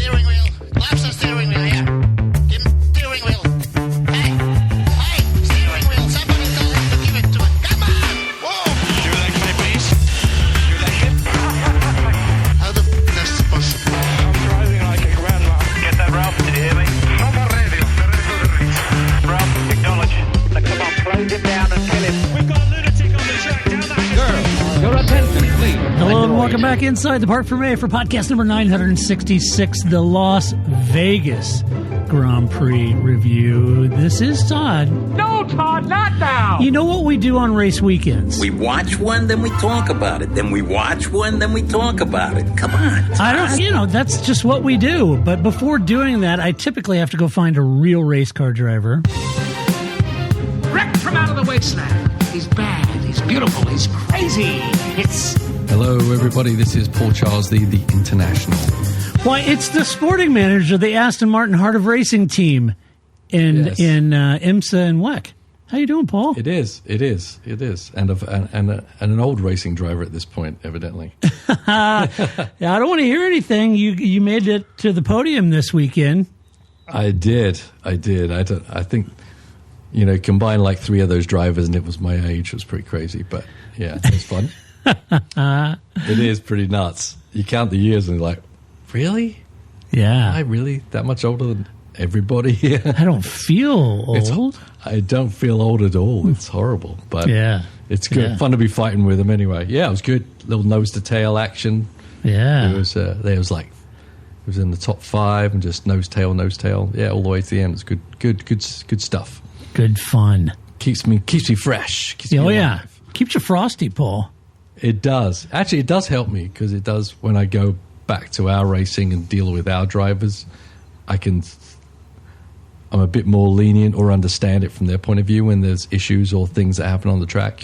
steering wheel. Lap's the steering wheel, yeah. Give him steering wheel. Hey, steering wheel. Somebody tell him to give it to him. Come on! Whoa! Your leg, can I please? Your leg hip. How the f*** is that possible? I'm driving like a grandma. Get that, Ralph? Did you hear me? Proper radio. Ralph, acknowledge. Now, come on, close him down and kill him. We've got a lunatic on the track. Down that. Girl, your attention, please. Hello and welcome back inside the Park for May for podcast number 966, the Las Vegas Grand Prix review. This is Todd. No, Todd, not now. You know what we do on race weekends? We watch one, then we talk about it. Then we watch one, then we talk about it. Come on. That's just what we do. But before doing that, I typically have to go find a real race car driver. Wrecked from out of the wasteland. He's bad. He's beautiful. He's crazy. Hello, everybody. This is Paul Charles, the International. Why, it's the sporting manager of the Aston Martin Heart of Racing team in IMSA and WEC. How you doing, Paul? It is, and an old racing driver at this point, evidently. I don't want to hear anything. You made it to the podium this weekend. I did. I think, combine like three of those drivers, and it was my age. It was pretty crazy, but yeah, it was fun. It is pretty nuts. You count the years, and you're like, really? Yeah. Am I really that much older than everybody here? I don't feel old. I don't feel old at all. It's horrible, but yeah, it's good. Yeah. Fun to be fighting with them anyway. Yeah, it was good. Little nose to tail action. Yeah, it was in the top 5 and just nose tail. Yeah, all the way to the end. It's good stuff. Good fun. Keeps me fresh. Keeps me yeah, alive. Keeps you frosty, Paul. It does. Actually, it does help me because it does when I go back to our racing and deal with our drivers. I'm a bit more lenient or understand it from their point of view when there's issues or things that happen on the track,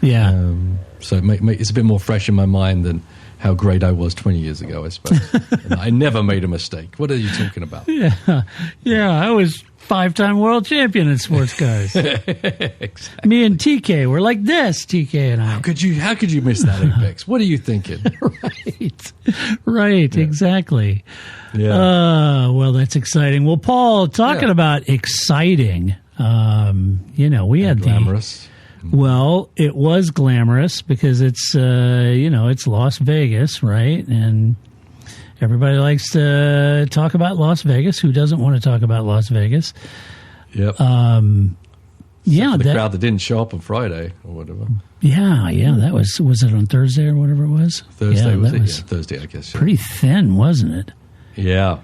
Yeah. So it's a bit more fresh in my mind than how great I was 20 years ago, I suppose. And I never made a mistake. What are you talking about? Yeah, I was 5-time world champion in sports cars. Exactly. Me and TK were like this, TK and I. How could you miss that apex? What are you thinking? Right, yeah. Exactly. Yeah. Well, that's exciting. Well, Paul, talking about exciting, we had glamorous. Well, it was glamorous because it's Las Vegas, right? And everybody likes to talk about Las Vegas. Who doesn't want to talk about Las Vegas? Yep. The crowd that didn't show up on Friday or whatever. Yeah. That was it on Thursday or whatever it was? Thursday, was it? Yeah, Thursday, I guess. Yeah. Pretty thin, wasn't it? Yeah.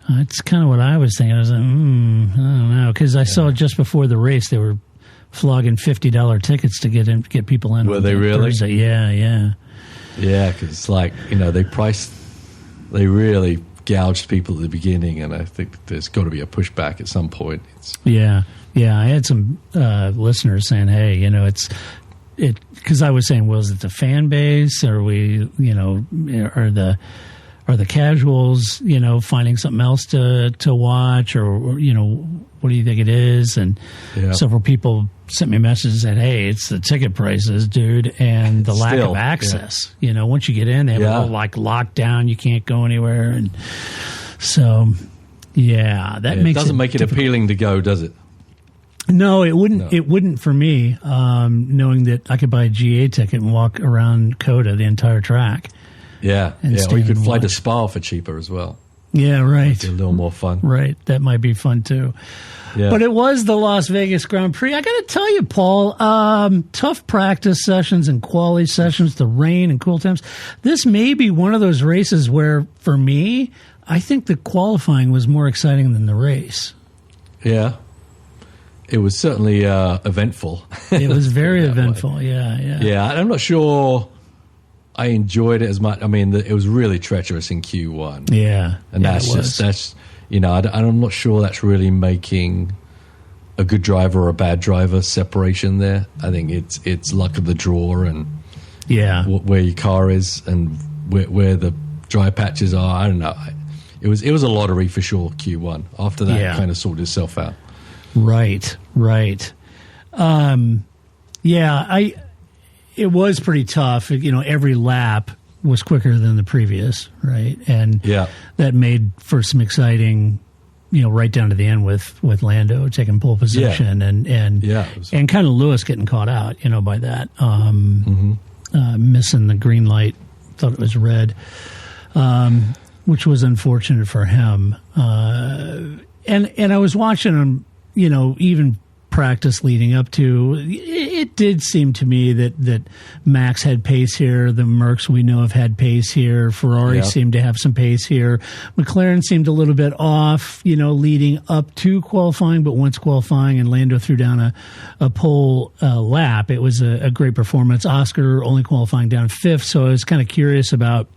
That's kind of what I was thinking. I was like, I don't know, because I saw just before the race they were flogging $50 tickets to get people in. Were they really? Thursday. Yeah. Yeah, because it's like, they really gouged people at the beginning, and I think there's got to be a pushback at some point. Yeah. I had some listeners saying, hey, because I was saying, well, is it the fan base? Are we, are the casuals, finding something else to watch, or what do you think it is? And several people sent me messages that, hey, it's the ticket prices, dude, and the lack of access. Yeah. Once you get in, they have a little lockdown, you can't go anywhere, and so that makes it doesn't make it appealing to go, does it? No, it wouldn't. No. It wouldn't for me, knowing that I could buy a GA ticket and walk around COTA the entire track. Yeah, or you could fly to Spa for cheaper as well. Yeah, right. A little more fun. Right, that might be fun too. Yeah. But it was the Las Vegas Grand Prix. I got to tell you, Paul, tough practice sessions and quality sessions, the rain and cool temps. This may be one of those races where, for me, I think the qualifying was more exciting than the race. Yeah. It was certainly eventful. It was very eventful, yeah. Yeah, I'm not sure I enjoyed it as much. I mean, it was really treacherous in Q1. Yeah. And I'm not sure that's really making a good driver or a bad driver separation there. I think it's luck of the draw and where your car is and where the dry patches are. I don't know. It was a lottery for sure, Q1. After that, it kind of sorted itself out. Right. It was pretty tough. Every lap, was quicker than the previous, right? And that made for some exciting, right down to the end with Lando taking pole position and kind of Lewis getting caught out, by that, missing the green light, thought it was red, which was unfortunate for him. And I was watching him, even practice leading up to, it did seem to me that Max had pace here. The Mercs we know have had pace here. Ferrari seemed to have some pace here. McLaren seemed a little bit off, leading up to qualifying, but once qualifying and Lando threw down a pole lap, it was a great performance. Oscar only qualifying down fifth, so I was kind of curious about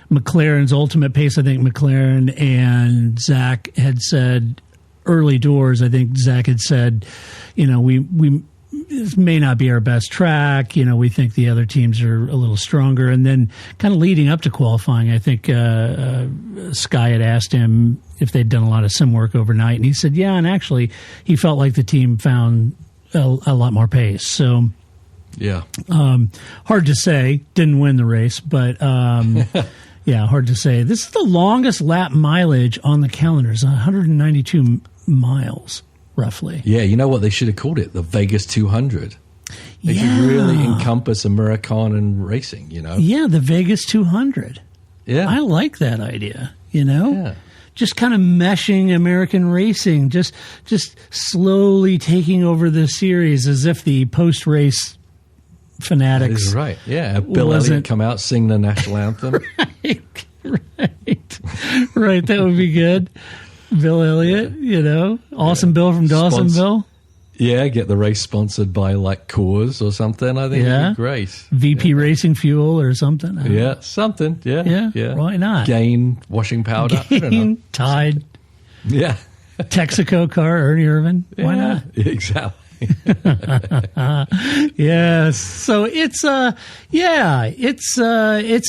McLaren's ultimate pace. I think McLaren and Zach had said early doors, I think Zach had said, we this may not be our best track. We think the other teams are a little stronger. And then kind of leading up to qualifying, I think Sky had asked him if they'd done a lot of sim work overnight. And he said, yeah, and actually he felt like the team found a lot more pace. So hard to say. Didn't win the race, but yeah, hard to say. This is the longest lap mileage on the calendar. It's 192 miles, roughly. Yeah, you know what? They should have called it? The Vegas 200. They could really encompass American racing, Yeah, the Vegas 200. Yeah. I like that idea, Yeah. Just kind of meshing American racing, just slowly taking over the series as if the post-race fanatics. That is right. Yeah, Bill Elliott come out, sing the national anthem. Right. That would be good. Bill Elliott, Awesome Bill from Dawsonville. Yeah, get the race sponsored by like Coors or something. I think it'd be great. VP Racing Fuel or something. Something. Yeah. Why not? Gain washing powder. I don't know. Tide. Yeah. Texaco car, Ernie Irvin. Why not? Exactly. Yes. So it's a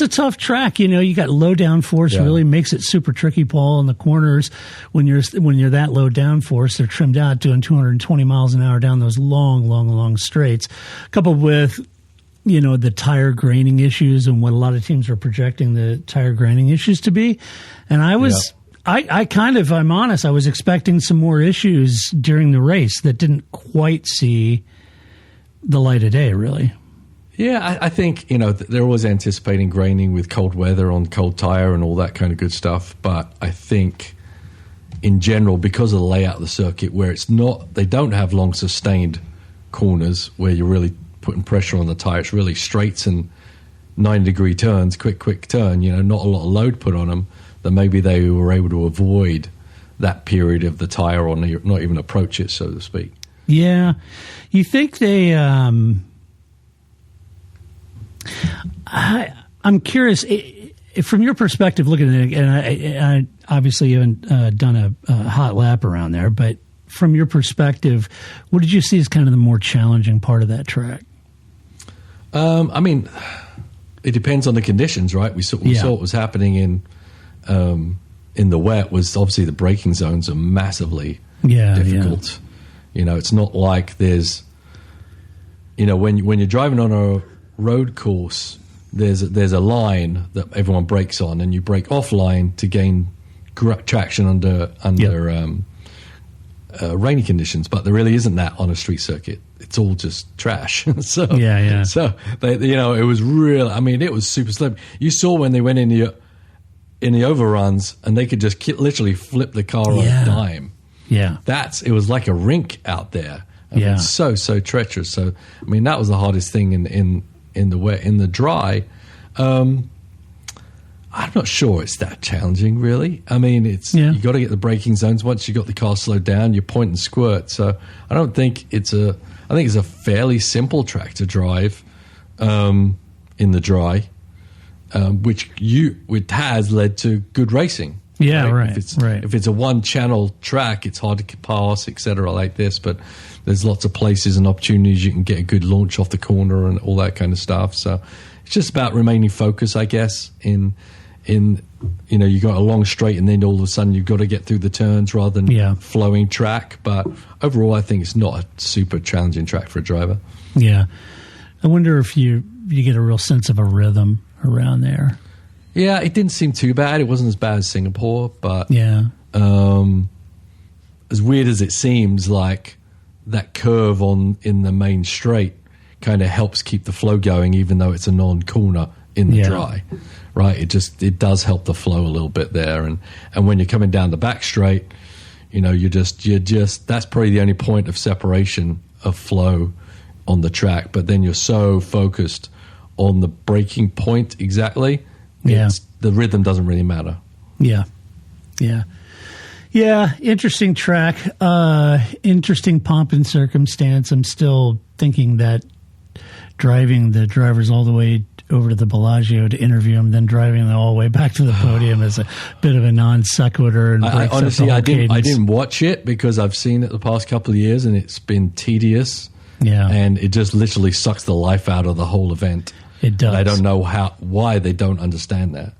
tough track. You got low downforce, really makes it super tricky, Paul, in the corners. When you're that low downforce, they're trimmed out doing 220 miles an hour down those long straights, coupled with the tire graining issues and what a lot of teams are projecting the tire graining issues to be. And I was I'm honest, I was expecting some more issues during the race that didn't quite see the light of day, really. Yeah, I think, they're always anticipating graining with cold weather on cold tire and all that kind of good stuff. But I think in general, because of the layout of the circuit where they don't have long sustained corners where you're really putting pressure on the tire, it's really straights and 90-degree turns, quick turn, not a lot of load put on them. That maybe they were able to avoid that period of the tire or not even approach it, so to speak. Yeah. You think they... I'm curious, from your perspective, looking at it, and I obviously you haven't done a hot lap around there, but from your perspective, what did you see as kind of the more challenging part of that track? I mean, it depends on the conditions, right? We saw what was happening in the wet was obviously the braking zones are massively difficult. It's not like there's, when you're driving on a road course, there's a line that everyone brakes on, and you brake offline to gain traction under rainy conditions. But there really isn't that on a street circuit. It's all just trash. So it was real. I mean, it was super slippery. You saw when they went in the overruns, and they could just literally flip the car on a dime. Yeah, it was like a rink out there. I mean, so treacherous. So I mean, that was the hardest thing in the wet. In the dry, I'm not sure it's that challenging, really. I mean, you got to get the braking zones. Once you got the car slowed down, you point and squirt. So I don't think I think it's a fairly simple track to drive in the dry. Which has led to good racing. Yeah, right. If it's a one-channel track, it's hard to pass, etc. like this. But there's lots of places and opportunities you can get a good launch off the corner and all that kind of stuff. So it's just about remaining focused, I guess. You got a long straight, and then all of a sudden you've got to get through the turns rather than flowing track. But overall, I think it's not a super challenging track for a driver. Yeah, I wonder if you get a real sense of a rhythm around there. Yeah, it didn't seem too bad. It wasn't as bad as Singapore, but yeah. As weird as it seems, like that curve in the main straight kind of helps keep the flow going, even though it's a non-corner in the dry, right? It does help the flow a little bit there, and when you're coming down the back straight, you're just that's probably the only point of separation of flow on the track. But then you're so focused on the braking point exactly, the rhythm doesn't really matter. Yeah. Interesting track, interesting pomp and circumstance. I'm still thinking that driving the drivers all the way over to the Bellagio to interview them, then driving them all the way back to the podium is a bit of a non sequitur. And I honestly, I didn't watch it because I've seen it the past couple of years and it's been tedious. Yeah, and it just literally sucks the life out of the whole event. It does. And I don't know why they don't understand that.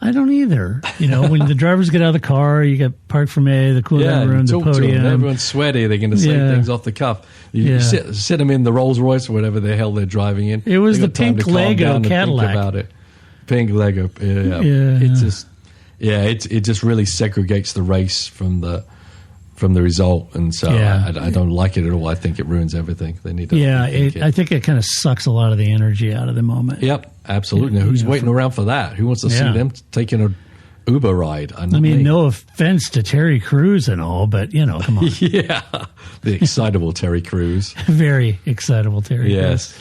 I don't either. When the drivers get out of the car, you get park from the cool down room, the podium. Everyone's sweaty. They're going to say things off the cuff. You sit them in the Rolls Royce or whatever the hell they're driving in. It was the pink Lego Cadillac. Think about it. Pink Lego. Yeah. It just really segregates the race from the result, and so I don't like it at all. I think it ruins everything. They need to. I think it kind of sucks a lot of the energy out of the moment. Yep, absolutely. Who's waiting around for that? Who wants to see them taking a Uber ride? No offense to Terry Crews and all, but come on. Yeah, the excitable Terry Crews. Very excitable Terry Crews.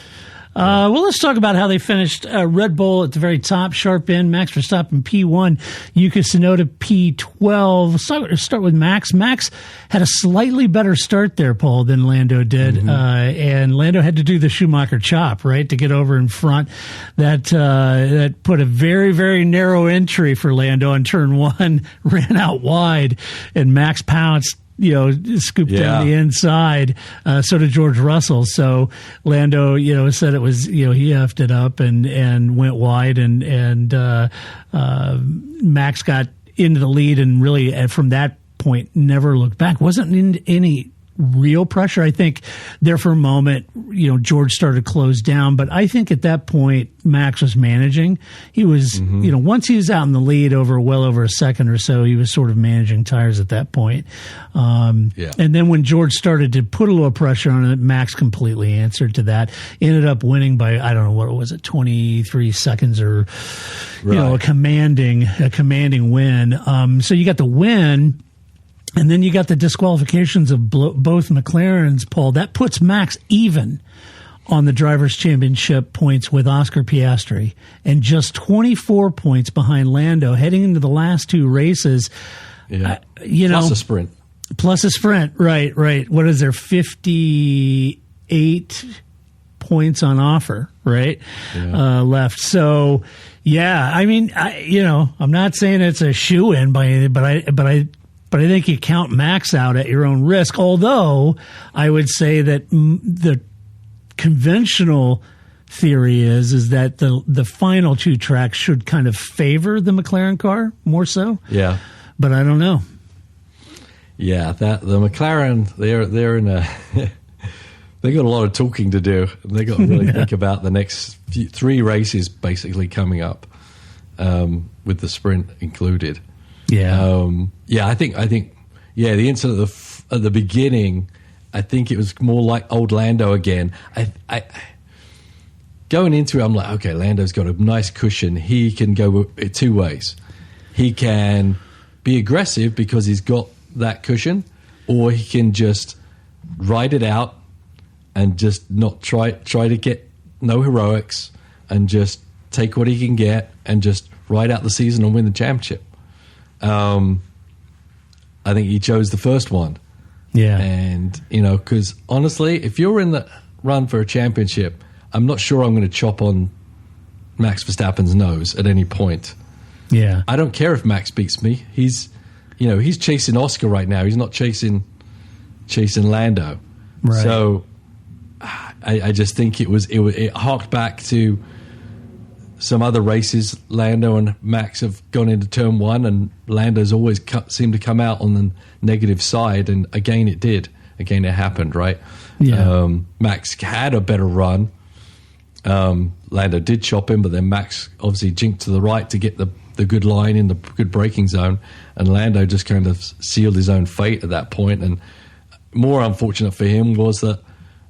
Well, let's talk about how they finished. Red Bull at the very top, sharp end. Max Verstappen P1, Yuka Tsunoda P12. Start with Max. Max had a slightly better start there, Paul, than Lando did, and Lando had to do the Schumacher chop, right, to get over in front. That put a very, very narrow entry for Lando on turn one, ran out wide, and Max pounced. Scooped down the inside. So did George Russell. So Lando, said it was, he effed it up and went wide, and Max got into the lead and really from that point never looked back. Wasn't in any real pressure. I think there for a moment, George started to close down, but I think at that point Max was managing. He was, once he was out in the lead well over a second or so, he was sort of managing tires at that point. And then when George started to put a little pressure on it, Max completely answered to that. Ended up winning by, I don't know, what was it, 23 seconds or, a commanding win. So you got the win. And then you got the disqualifications of both McLarens, Paul. That puts Max even on the Drivers' Championship points with Oscar Piastri and just 24 points behind Lando heading into the last two races. Yeah. Plus a sprint. Plus a sprint, right. What is there, 58 points on offer, right, left. So, I'm not saying it's a shoe-in by anything, but I think you count Max out at your own risk, although I would say that the conventional theory is that the final two tracks should kind of favor the McLaren car more so. Yeah. But I don't know. Yeah, the McLaren, they're in a they got a lot of talking to do. They got to really think about the next three races basically coming up, with the sprint included. I think the incident at the beginning, I think it was more like old Lando again. I going into it, I'm like, okay, Lando's got a nice cushion. He can go two ways. He can be aggressive because he's got that cushion, or he can just ride it out and just not try to get no heroics and just take what he can get and just ride out the season and win the championship. I think he chose the first one. Yeah. And, because honestly, if you're in the run for a championship, I'm not sure I'm going to chop on Max Verstappen's nose at any point. Yeah. I don't care if Max beats me. He's chasing Oscar right now. He's not chasing Lando. Right. So I just think it harked back to some other races. Lando and Max have gone into turn one, and Lando's always seemed to come out on the negative side. And again, it did. Again, it happened, right? Yeah. Max had a better run, Lando did chop him, but then Max obviously jinked to the right to get the good line in the good braking zone, and Lando just kind of sealed his own fate at that point. And more unfortunate for him was that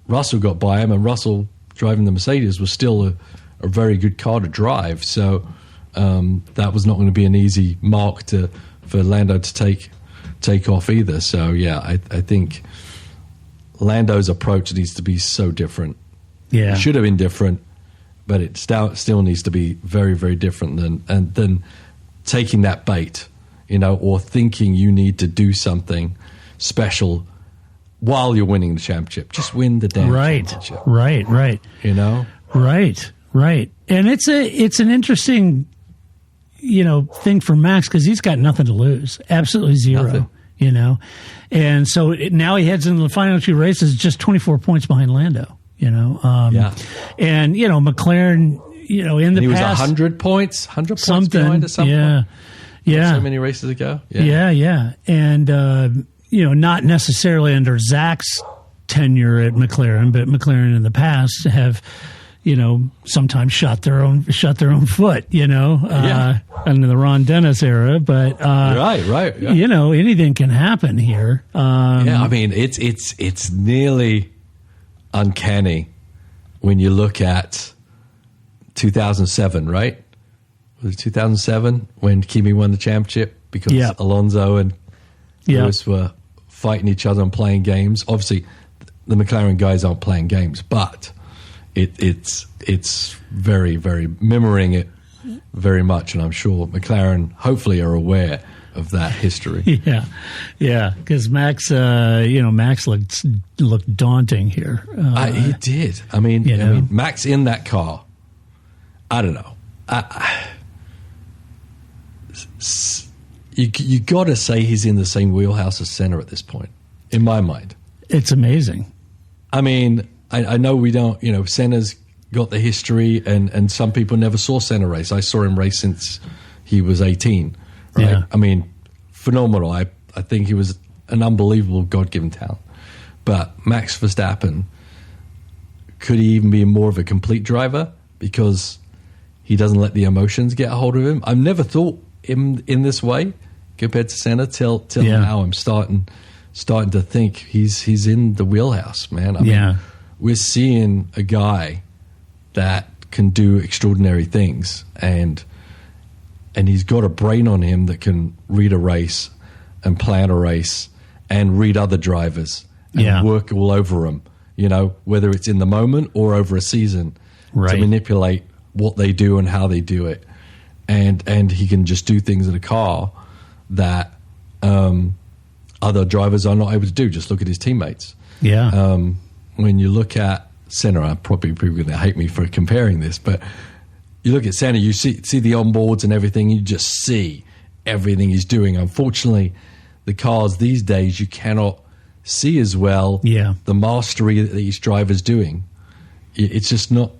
Russell got by him, and Russell, driving the Mercedes, was still a very good car to drive. So that was not going to be an easy mark for Lando to take off either. So yeah, I think Lando's approach needs to be so different. Yeah, it should have been different, but it still needs to be very, very different than taking that bait, or thinking you need to do something special while you're winning the championship. Just win the damn championship. Right. Right. And it's an interesting, thing for Max, because he's got nothing to lose, absolutely zero. Nothing. And so now he heads into the final two races just 24 points behind Lando. And McLaren, in the he was past, 100 points behind at some point. Yeah. So many races ago. Yeah. And not necessarily under Zach's tenure at McLaren, but McLaren in the past have, sometimes shot their own foot, under the Ron Dennis era. But right. Yeah. Anything can happen here. I mean, it's nearly uncanny when you look at 2007, right? Was it 2007 when Kimi won the championship because Alonso and Lewis were fighting each other and playing games? Obviously, the McLaren guys aren't playing games, but it's very, very mirroring it very much, and I'm sure McLaren hopefully are aware of that history. Yeah, because Max looked daunting here. He did. I mean, Max in that car, I don't know. You got to say he's in the same wheelhouse as Senna at this point, in my mind. It's amazing. I mean, I know we don't, Senna's got the history, and some people never saw Senna race. I saw him race since he was 18, right? Yeah. I mean, phenomenal. I think he was an unbelievable God-given talent. But Max Verstappen, could he even be more of a complete driver because he doesn't let the emotions get a hold of him? I've never thought him in this way compared to Senna till now. I'm starting to think he's in the wheelhouse, man. I mean, we're seeing a guy that can do extraordinary things, and he's got a brain on him that can read a race and plan a race and read other drivers and work all over them, whether it's in the moment or over a season, to manipulate what they do and how they do it. And he can just do things in a car that other drivers are not able to do. Just look at his teammates. When you look at Senna, probably people are going to hate me for comparing this, but you look at Senna, you see the onboards and everything, you just see everything he's doing. Unfortunately, the cars these days, you cannot see as well the mastery that each driver's doing. It's just not,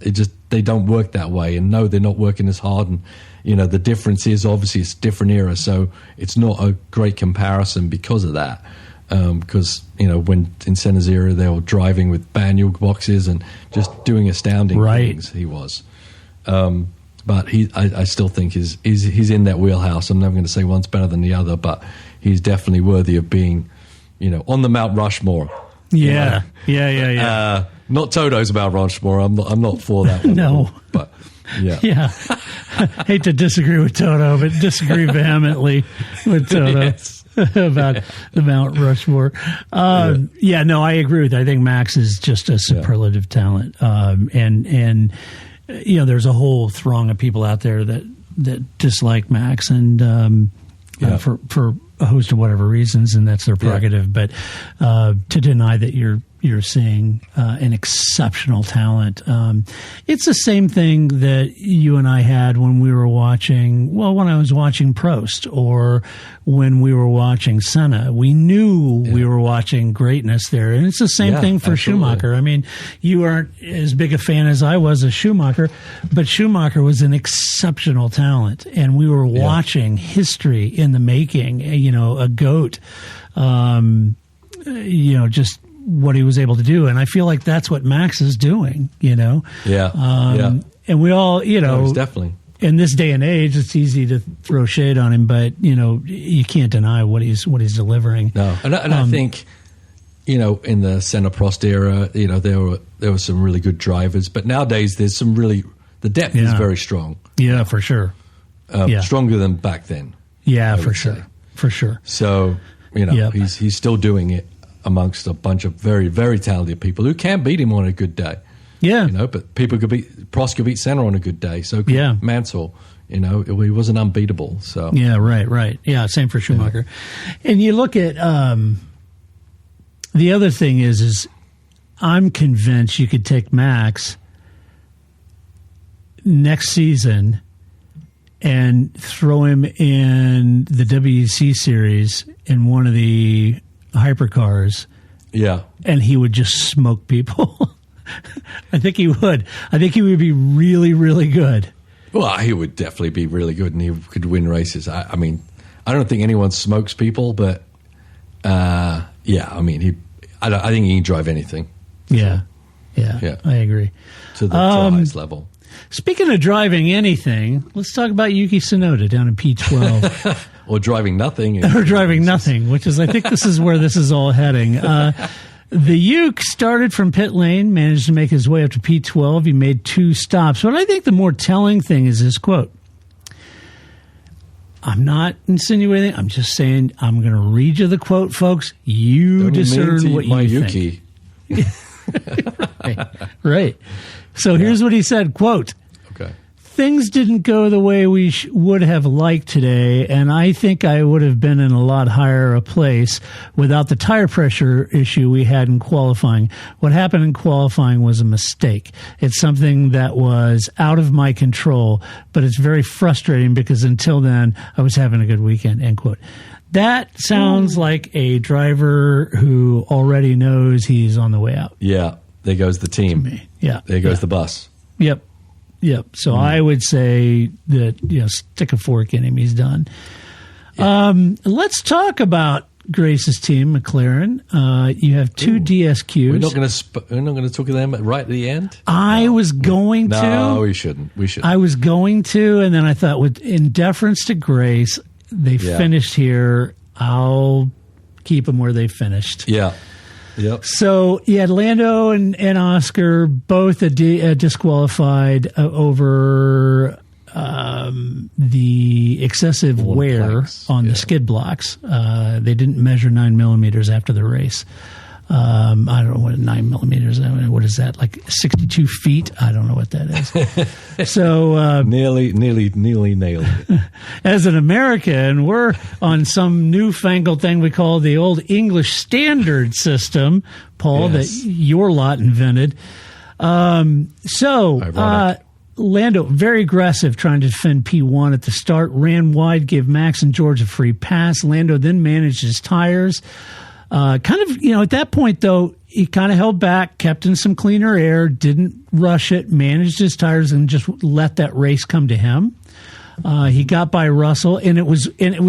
they don't work that way. And no, they're not working as hard. And, the difference is obviously it's a different era. So it's not a great comparison because of that. Because, when in Senna's era, they were driving with manual boxes and just doing astounding things, he was. But I still think he's in that wheelhouse. I'm never going to say one's better than the other, but he's definitely worthy of being, on the Mount Rushmore. Yeah. Not Toto's Mount Rushmore. I'm not for that one. No. But yeah. Hate to disagree with Toto, but disagree vehemently with Toto about the Mount Rushmore. I agree with you. I think Max is just a superlative talent. And there's a whole throng of people out there that dislike Max and for a host of whatever reasons, and that's their prerogative. But to deny that you're seeing an exceptional talent, it's the same thing that you and I had when we were watching. Well, when I was watching Prost, or when we were watching Senna, we knew we were watching greatness there, and it's the same thing for Schumacher. I mean, you aren't as big a fan as I was of Schumacher, but Schumacher was an exceptional talent, and we were watching history in the making. A GOAT, just what he was able to do. And I feel like that's what Max is doing, Yeah. And we all, No, definitely. in this day and age, it's easy to throw shade on him, but you can't deny what he's delivering. No, and I think in the Senna Prost era, there were some really good drivers, but nowadays there's some really the depth is very strong. Yeah, for sure. Stronger than back then. Yeah, for sure. For sure. So he's still doing it amongst a bunch of very, very talented people who can beat him on a good day. Yeah. But Prost could beat Senna on a good day. So could Mansell. He wasn't unbeatable. So yeah, right. Yeah, same for Schumacher. Yeah. And you look at the other thing is I'm convinced you could take Max next season and throw him in the WEC series in one of the hypercars. Yeah. And he would just smoke people. I think he would. I think he would be really, really good. Well, he would definitely be really good, and he could win races. I mean, I don't think anyone smokes people, but I think he can drive anything. Yeah, I agree. To the highest level. Speaking of driving anything, let's talk about Yuki Tsunoda down in P12. Or driving nothing. Or driving nothing, which is, I think this is where this is all heading. The Uke started from pit lane, managed to make his way up to P12. He made 2 stops. But I think the more telling thing is his quote. I'm not insinuating. I'm just saying I'm going to read you the quote, folks. You discern what you think. Right. So here's what he said, quote, okay. Things didn't go the way we would have liked today, and I think I would have been in a lot higher a place without the tire pressure issue we had in qualifying. What happened in qualifying was a mistake. It's something that was out of my control, but it's very frustrating because until then, I was having a good weekend, end quote. That sounds like a driver who already knows he's on the way out. Yeah, there goes the team. Yeah. There goes the bus. Yep. So I would say that, stick a fork in him. He's done. Yeah. Let's talk about Grace's team, McLaren. You have 2 DSQs. We're not going to talk to them right at the end? I was going to. No, we shouldn't. I was going to, and then I thought, in deference to Grace, they finished here. I'll keep them where they finished. Yeah. Yep. So you had Lando and Oscar both disqualified over the excessive wear on the skid blocks. They didn't measure 9 millimeters after the race. I don't know what 9 millimeters. What is that? Like 62 feet? I don't know what that is. So nearly nailed it. As an American, we're on some newfangled thing we call the old English standard system, Paul, that your lot invented. Lando, very aggressive, trying to defend P1 at the start, ran wide, gave Max and George a free pass. Lando then managed his tires. At that point, though, he kind of held back, kept in some cleaner air, didn't rush it, managed his tires, and just let that race come to him. He got by Russell, and it was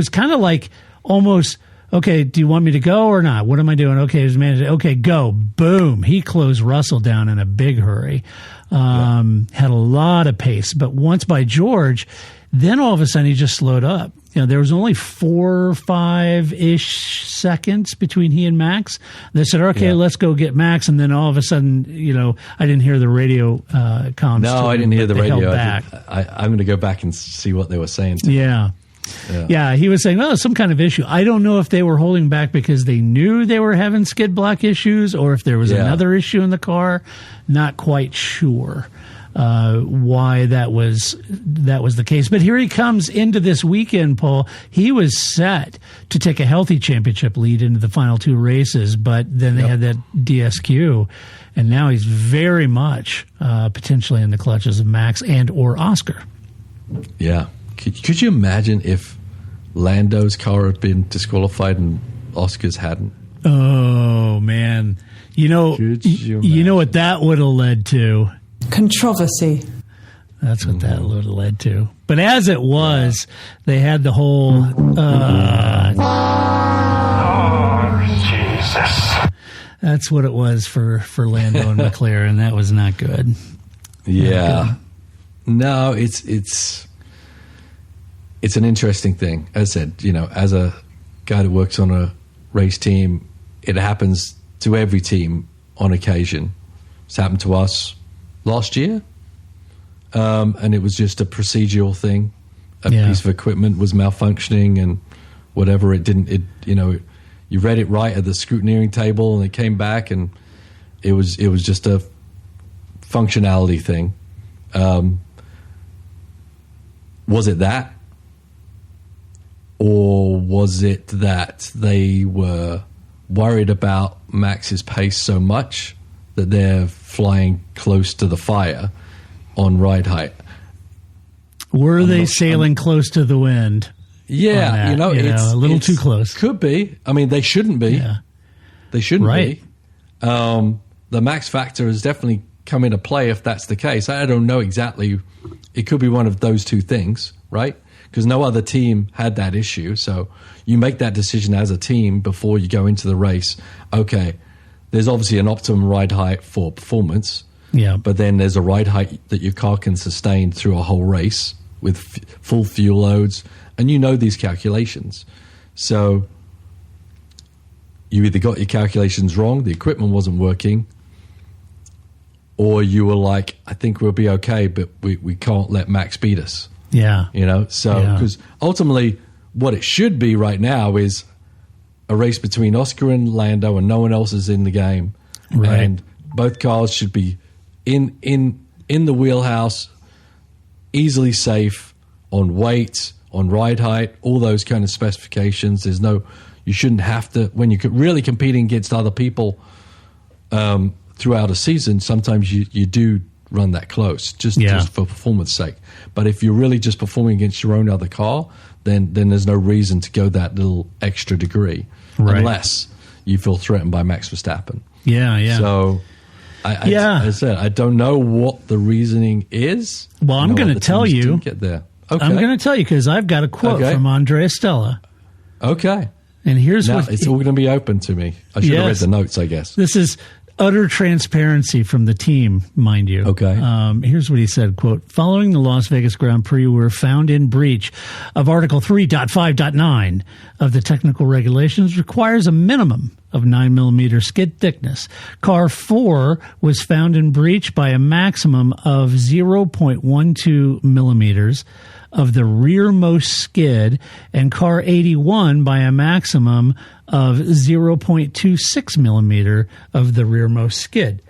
kind of like almost, okay, do you want me to go or not? What am I doing? Okay, his manager, okay, go. Boom. He closed Russell down in a big hurry. Had a lot of pace, but once by George, then all of a sudden he just slowed up. There was only 4 or 5-ish seconds between he and Max. They said, okay, let's go get Max. And then all of a sudden, I didn't hear the radio comms. No, I didn't hear the radio. I'm going to go back and see what they were saying. Yeah, he was saying, some kind of issue. I don't know if they were holding back because they knew they were having skid block issues or if there was another issue in the car. Not quite sure why that was the case. But here he comes into this weekend, Paul. He was set to take a healthy championship lead into the final 2 races, but then they had that DSQ, and now he's very much potentially in the clutches of Max and or Oscar. Yeah. Could you imagine if Lando's car had been disqualified and Oscar's hadn't? Oh, man. You know what that would have led to? Controversy. That's what that would have led to. But as it was, they had the whole... Jesus. That's what it was for Lando and McLaren. That was not good. Yeah. No, it's an interesting thing. As I said, as a guy that works on a race team, it happens to every team on occasion. It's happened to us last year, and it was just a procedural thing. A piece of equipment was malfunctioning, and whatever, it didn't. You read it right at the scrutineering table, and it came back, and it was just a functionality thing. Was it that? Or was it that they were worried about Max's pace so much that they're flying close to the fire on ride height? Were they sailing close to the wind? Yeah, it's a little too close. Could be. I mean, they shouldn't be. Yeah. They shouldn't Right. be. The Max factor has definitely come into play if that's the case. I don't know exactly. It could be one of those two things, right? Because no other team had that issue. So you make that decision as a team before you go into the race. Okay, there's obviously an optimum ride height for performance. Yeah. But then there's a ride height that your car can sustain through a whole race with full fuel loads. And these calculations. So you either got your calculations wrong, the equipment wasn't working, or you were like, I think we'll be okay, but we can't let Max beat us. Yeah. Because ultimately what it should be right now is a race between Oscar and Lando, and no one else is in the game. Right. And both cars should be in the wheelhouse, easily safe on weight, on ride height, all those kind of specifications. You shouldn't have to, when you're really competing against other people throughout a season, sometimes you do run that close, just for performance sake. But if you're really just performing against your own other car, then there's no reason to go that little extra degree, unless you feel threatened by Max Verstappen. Yeah. So, I said, I don't know what the reasoning is. Well, I'm going to tell you. Get there. Okay. I'm going to tell you because I've got a quote from Andrea Stella. Okay. And here's what it's all going to be open to me. I should have read the notes, I guess. This is utter transparency from the team, mind you. Okay. Here's what he said, quote, following the Las Vegas Grand Prix, we were found in breach of Article 3.5.9 of the technical regulations, requires a minimum of 9mm skid thickness. Car 4 was found in breach by a maximum of 0.12 millimeters of the rearmost skid, and car 81 by a maximum of 0.26 millimeter of the rearmost skid.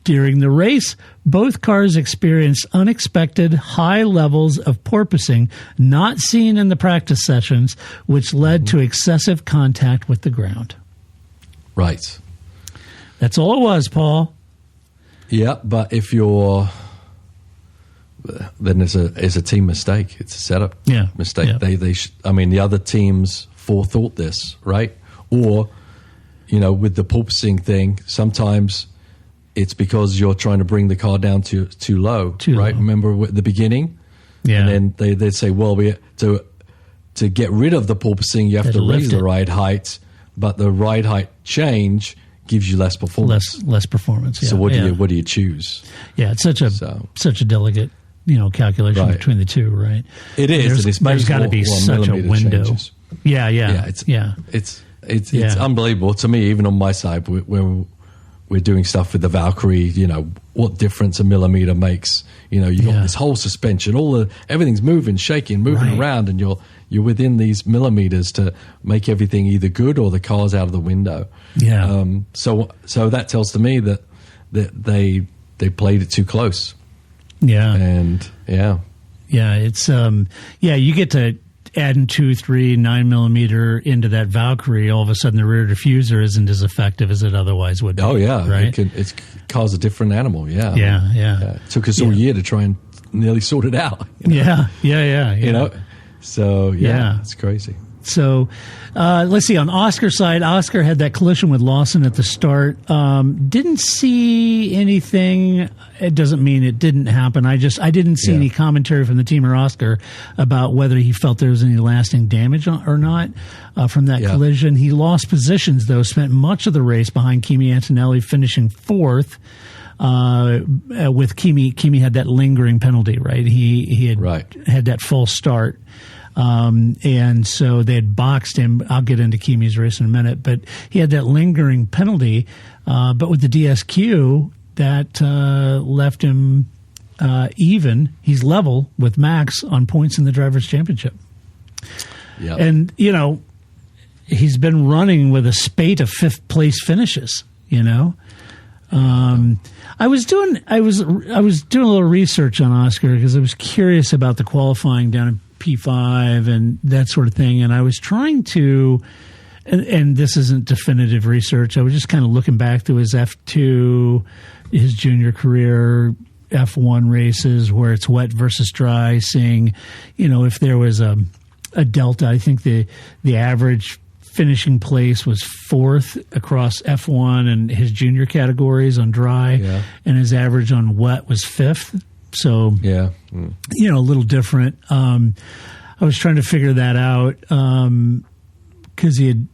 During the race, both cars experienced unexpected high levels of porpoising not seen in the practice sessions, which led to excessive contact with the ground. Right. That's all it was, Paul. Yeah, but if you're... then it's a team mistake. It's a setup mistake. Yeah. The other teams forethought this, right? Or, with the porpoising thing, sometimes it's because you're trying to bring the car down too low, right? Low. Remember at the beginning? Yeah. And then they'd say, well, to get rid of the porpoising, you have to raise the ride height, but the ride height change gives you less performance. Less performance. Yeah. So what do you choose? Yeah, it's such a delicate calculation between the two, right? It is. There's got to be such a window. Changes. Yeah. It's unbelievable to me. Even on my side, we're doing stuff with the Valkyrie. What difference a millimeter makes. You got this whole suspension, everything's moving, shaking, moving around, and you're within these millimeters to make everything either good or the car's out of the window. Yeah. So that tells to me that they played it too close. Yeah. And it's you get to adding 2, 3, 9mm into that Valkyrie. All of a sudden, the rear diffuser isn't as effective as it otherwise would be. Oh yeah, right. It's cause a different animal. Yeah. Yeah. It took us all year to try and nearly sort it out. Yeah. So it's crazy. So let's see. On Oscar's side, Oscar had that collision with Lawson at the start. Didn't see anything. It doesn't mean it didn't happen. I didn't see any commentary from the team or Oscar about whether he felt there was any lasting damage or not from that collision. He lost positions, though, spent much of the race behind Kimi Antonelli, finishing fourth. With Kimi had that lingering penalty, right? He had that false start. And so they had boxed him. I'll get into Kimi's race in a minute, but he had that lingering penalty. But with the DSQ, that left him even. He's level with Max on points in the Drivers' Championship. Yep. And, he's been running with a spate of fifth-place finishes, I was doing a little research on Oscar because I was curious about the qualifying down in P5 and that sort of thing, and I was trying to, and this isn't definitive research. I was just kind of looking back to his F2, his junior career, F1 races where it's wet versus dry, seeing, if there was a delta. I think the average finishing place was fourth across F1 and his junior categories on dry, and his average on wet was fifth. So, a little different. I was trying to figure that out because he had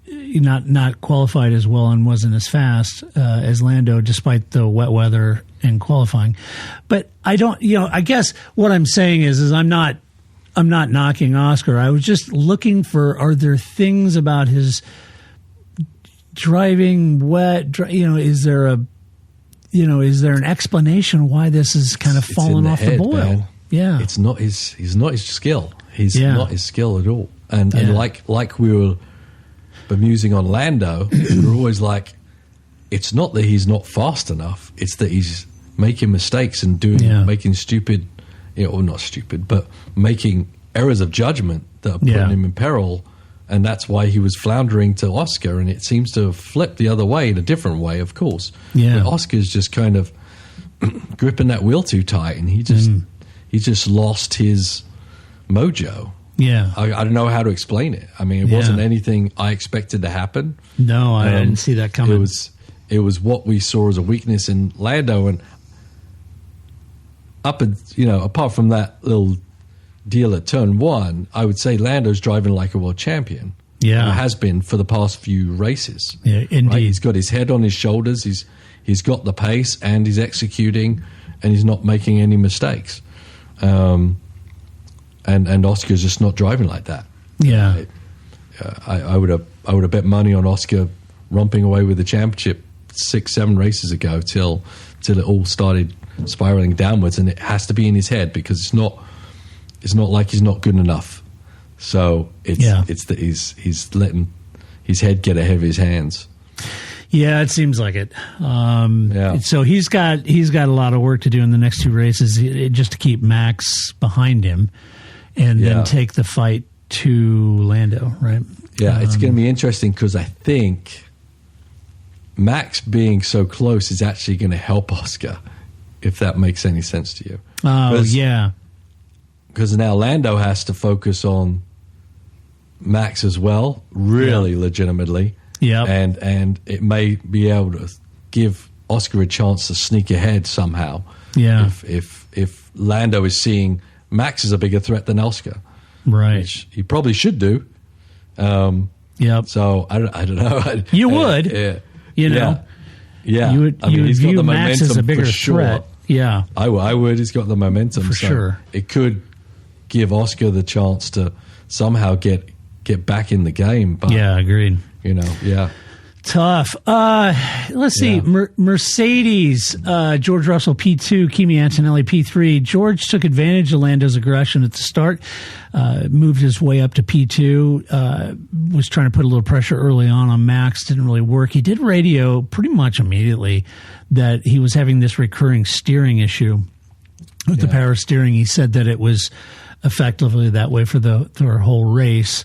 not qualified as well and wasn't as fast as Lando, despite the wet weather and qualifying. But I don't, I guess what I'm saying is I'm not knocking Oscar. I was just looking for, are there things about his driving wet? Is there an explanation why this is kind of fallen off the boil? Man. Yeah, he's not his skill. He's not his skill at all. And like we were bemusing on Lando, we were always like, it's not that he's not fast enough. It's that he's making mistakes and making stupid. Or not stupid, but making errors of judgment that are putting him in peril, and that's why he was floundering to Oscar, and it seems to have flipped the other way in a different way, of course. Yeah. But Oscar's just kind of gripping that wheel too tight, and he just lost his mojo. Yeah. I don't know how to explain it. I mean, it wasn't anything I expected to happen. No, I didn't see that coming. It was what we saw as a weakness in Lando, and apart from that little deal at turn one, I would say Lando's driving like a world champion. Yeah, and has been for the past few races. Yeah, indeed. Right? He's got his head on his shoulders. He's got the pace, and he's executing, and he's not making any mistakes. And Oscar's just not driving like that. Yeah, I would have bet money on Oscar romping away with the championship 6-7 races ago till it all started spiraling downwards, and it has to be in his head because it's not like he's not good enough. So it's that he's letting his head get ahead of his hands. Yeah, it seems like it. So he's got a lot of work to do in the next two races just to keep Max behind him, and then take the fight to Lando. Right? Yeah, it's going to be interesting because I think Max being so close is actually going to help Oscar. If that makes any sense to you. Oh, yeah. Because now Lando has to focus on Max as well, really legitimately. Yeah. And it may be able to give Oscar a chance to sneak ahead somehow. Yeah. If Lando is seeing Max as a bigger threat than Oscar. Right. Which he probably should do. Yep. So I don't know. You would. You know. Yeah. You would view Max as a bigger threat. Yeah. I would. He's got the momentum. For sure. It could give Oscar the chance to somehow get back in the game. But, agreed. Tough. Let's see. Mercedes, George Russell P2, Kimi Antonelli P3. George took advantage of Lando's aggression at the start, moved his way up to P2, was trying to put a little pressure early on Max. Didn't really work. He did radio pretty much immediately that he was having this recurring steering issue with the power steering. He said that it was effectively that way for the whole race.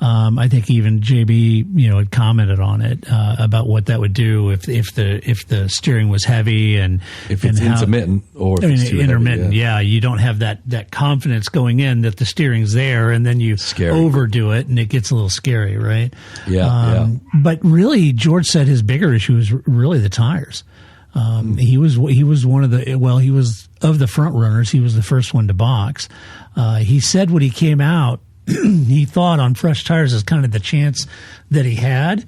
I think even JB, had commented on it about what that would do if the steering was heavy and if it's intermittent or if it's too intermittent. heavy, yeah, you don't have that confidence going in that the steering's there, and then you overdo it, and it gets a little scary, right? Yeah. But really, George said his bigger issue is really the tires. He was one of he was of the front runners. He was the first one to box. He said when he came out, he thought on fresh tires is kind of the chance that he had.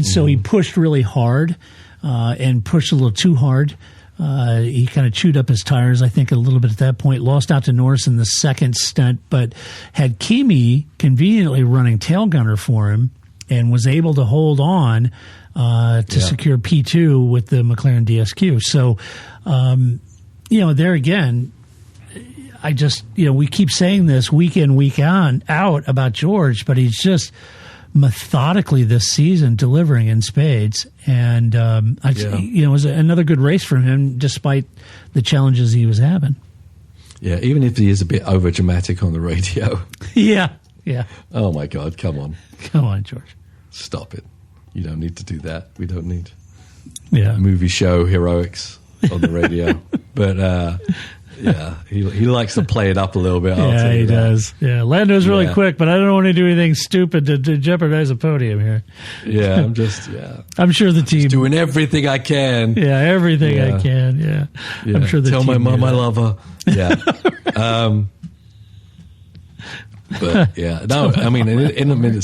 So he pushed really hard and pushed a little too hard. He kind of chewed up his tires, I think, a little bit at that point. Lost out to Norris in the second stunt, but had Kimi conveniently running tail gunner for him and was able to hold on to secure P2 with the McLaren DSQ. So, there again, I just, we keep saying this week in, week out about George, but he's just methodically this season delivering in spades. And, it was another good race for him despite the challenges he was having. Yeah, even if he is a bit over dramatic on the radio. Yeah. Oh, my God, come on. Come on, George. Stop it. You don't need to do that. We don't need movie show heroics on the radio. But, he likes to play it up a little bit. Yeah, he does. Yeah, Lando's really quick, but I don't want to do anything stupid to jeopardize a podium here. Yeah, I'm sure the team... Just doing everything I can. Yeah, everything I can, yeah. I'm sure the Tell team... my mom I love her. Yeah. But, I mean, intermittent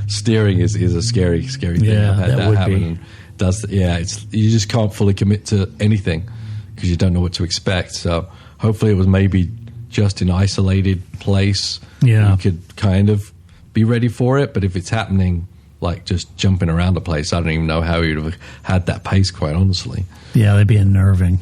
steering is a scary thing. Yeah, I've had that would happen. You just can't fully commit to anything because you don't know what to expect. So hopefully it was maybe just an isolated place. Yeah. You could kind of be ready for it. But if it's happening, like just jumping around the place, I don't even know how you'd have had that pace, quite honestly. Yeah, that'd be unnerving.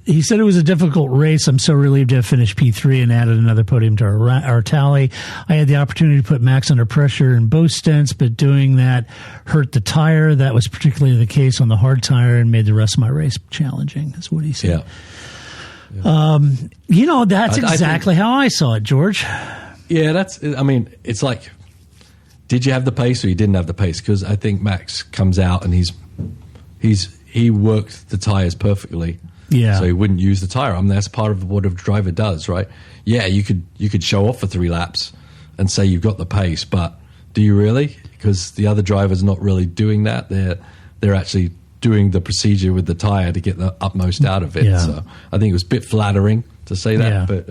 He said it was a difficult race. I'm so relieved to have finished P3 and added another podium to our tally. I had the opportunity to put Max under pressure in both stints, but doing that hurt the tire. That was particularly the case on the hard tire and made the rest of my race challenging, is what he said. Yeah. That's exactly how I saw it, George. Yeah, it's like, did you have the pace or you didn't have the pace? Because I think Max comes out and he worked the tires perfectly. Yeah. So he wouldn't use the tire. I mean, that's part of what a driver does, right? Yeah, you could show off for 3 laps and say you've got the pace, but do you really? Because the other driver's not really doing that. They're actually doing the procedure with the tire to get the utmost out of it. Yeah. So I think it was a bit flattering to say that, but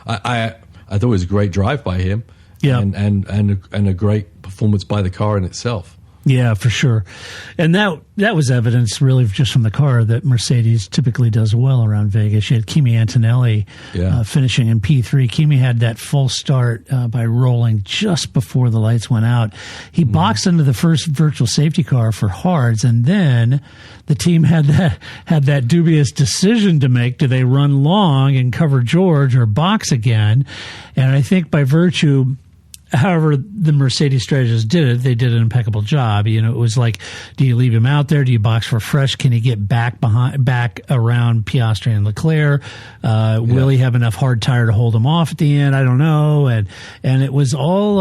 I thought it was a great drive by him. Yeah. And a great performance by the car in itself. Yeah, for sure. And that was evidence really just from the car that Mercedes typically does well around Vegas. You had Kimi Antonelli finishing in P3. Kimi had that false start by rolling just before the lights went out. He boxed into the first virtual safety car for hards, and then the team had that dubious decision to make. Do they run long and cover George or box again? And I think by virtue... However, the Mercedes strategists did it. They did an impeccable job. It was like, do you leave him out there? Do you box for fresh? Can he get back around Piastri and Leclerc? Will he have enough hard tire to hold him off at the end? I don't know. And it was all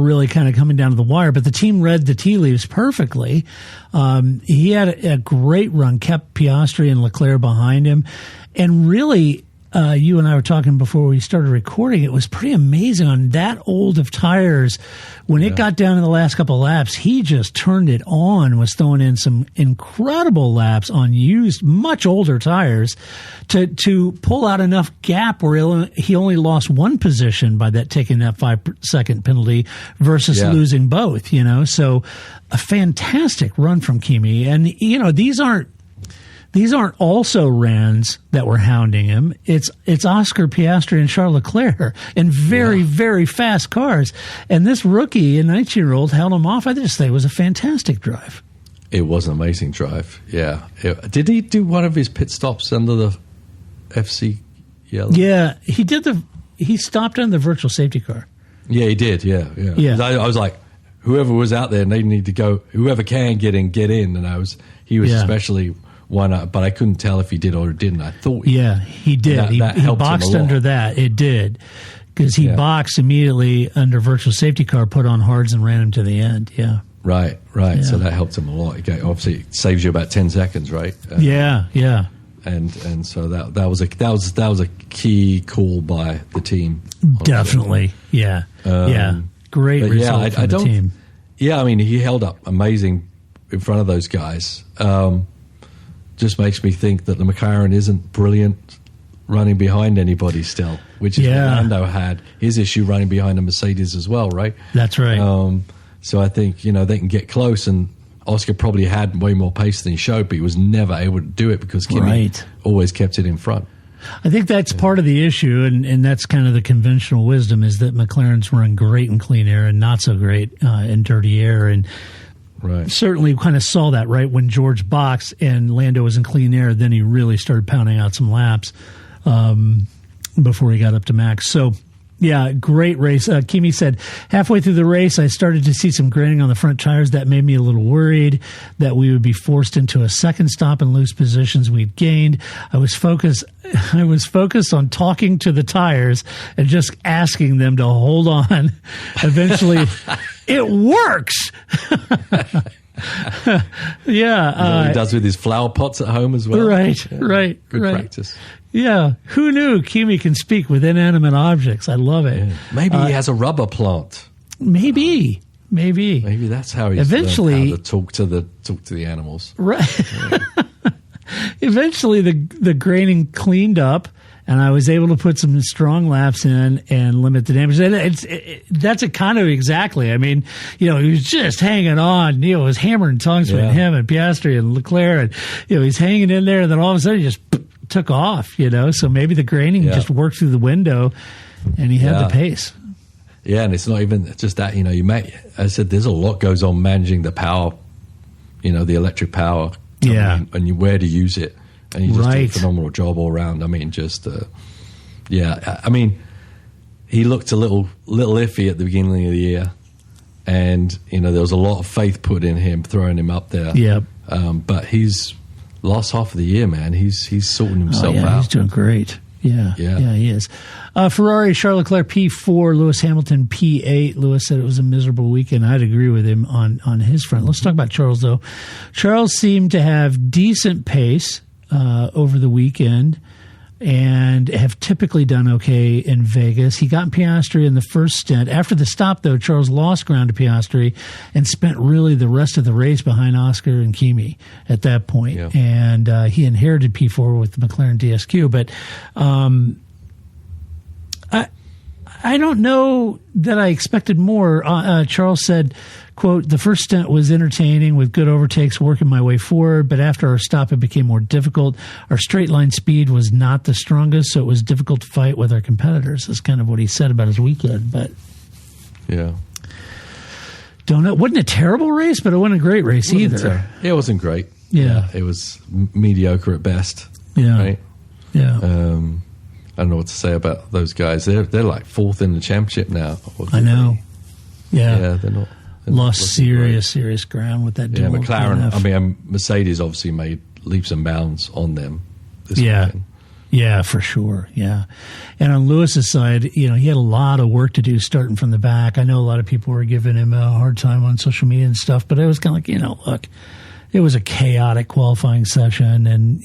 really kind of coming down to the wire. But the team read the tea leaves perfectly. He had a great run, kept Piastri and Leclerc behind him, and really. You and I were talking before we started recording. It was pretty amazing on that old of tires. When it got down in the last couple of laps, he just turned it on, was throwing in some incredible laps on used, much older tires to pull out enough gap where he only lost one position by taking that 5-second penalty versus losing both, So a fantastic run from Kimi. And, these aren't also Rans that were hounding him. It's Oscar Piastri and Charles Leclerc in very, very fast cars. And this rookie, a 19-year-old, held him off. I just think it was a fantastic drive. It was an amazing drive, yeah. Did he do one of his pit stops under the FC yellow? Yeah, he did. He stopped on the virtual safety car. Yeah, he did, yeah. I was like, whoever was out there, they need to go. Whoever can get in. And he was especially one, but I couldn't tell if he did or didn't. I thought he did. He boxed under that. It did. Because he boxed immediately under virtual safety car, put on hards, and ran him to the end. Yeah. Right. Yeah. So that helped him a lot. Obviously, it saves you about 10 seconds, right? Yeah. And so that was a key call by the team. Definitely. Yeah. Great result for the team. Yeah, I mean, he held up amazing in front of those guys. Just makes me think that the McLaren isn't brilliant running behind anybody still, which is what Lando had his issue running behind the Mercedes as well, right? That's right. So I think, they can get close, and Oscar probably had way more pace than he showed, but he was never able to do it because Kimi always kept it in front. I think that's part of the issue, and that's kind of the conventional wisdom, is that McLarens run great in clean air and not so great in dirty air, and certainly kind of saw that right when George boxed and Lando was in clean air. Then he really started pounding out some laps before he got up to max. So, yeah, great race. Kimi said, halfway through the race, I started to see some graining on the front tires. That made me a little worried that we would be forced into a second stop and lose positions we'd gained. I was focused on talking to the tires and just asking them to hold on. Eventually, it works. He does with his flower pots at home as well. Right. Good practice. Yeah, who knew Kimi can speak with inanimate objects? I love it. Yeah. Maybe he has a rubber plant. Maybe that's how he's eventually learned how to talk to the animals. Right. Yeah. Eventually, the graining cleaned up, and I was able to put some strong laps in and limit the damage. And that's a kind of exactly. I mean, he was just hanging on. It was hammer and tongs between him and Piastri and Leclerc, and he's hanging in there. And then all of a sudden, he just took off. So maybe the graining just worked through the window, and he had the pace. Yeah, and it's not even just that. I said there's a lot goes on managing the power. The electric power. And where to use it. And he just did a phenomenal job all around. I mean, he looked a little iffy at the beginning of the year, and there was a lot of faith put in him, throwing him up there. Yeah. But he's last half of the year, man. He's sorting himself out. He's doing great. Yeah, he is. Ferrari, Charles Leclerc P4, Lewis Hamilton P8. Lewis said it was a miserable weekend. I'd agree with him on his front. Let's talk about Charles, though. Charles seemed to have decent pace over the weekend and have typically done okay in Vegas. He got Piastri in the first stint. After the stop, though, Charles lost ground to Piastri and spent really the rest of the race behind Oscar and Kimi at that point. Yeah. And he inherited P4 with the McLaren DSQ. But I don't know that I expected more. Charles said, quote, the first stint was entertaining with good overtakes working my way forward, but after our stop, it became more difficult. Our straight line speed was not the strongest, so it was difficult to fight with our competitors. That's kind of what he said about his weekend. But don't know. It wasn't a terrible race, but it wasn't a great race either. It wasn't great. Yeah. It was mediocre at best. Yeah. Right? Yeah. I don't know what to say about those guys. They're like fourth in the championship now. I know. Yeah. They're not. Lost serious ground with that. Yeah, McLaren. Mercedes obviously made leaps and bounds on them this weekend. Yeah, for sure. Yeah, and on Lewis's side, he had a lot of work to do starting from the back. I know a lot of people were giving him a hard time on social media and stuff, but it was kind of like, look, it was a chaotic qualifying session, and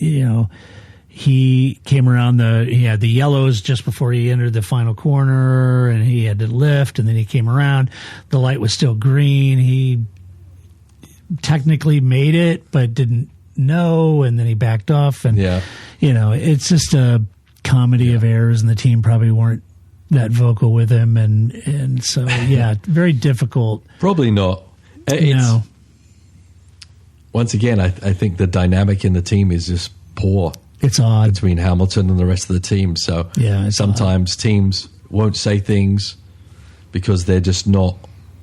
he came around he had the yellows just before he entered the final corner, and he had to lift, and then he came around. The light was still green. He technically made it, but didn't know, and then he backed off. And, it's just a comedy of errors, and the team probably weren't that vocal with him. And so, very difficult. Probably not. Once again, I think the dynamic in the team is just poor. It's odd between Hamilton and the rest of the team. So sometimes teams won't say things because there's just not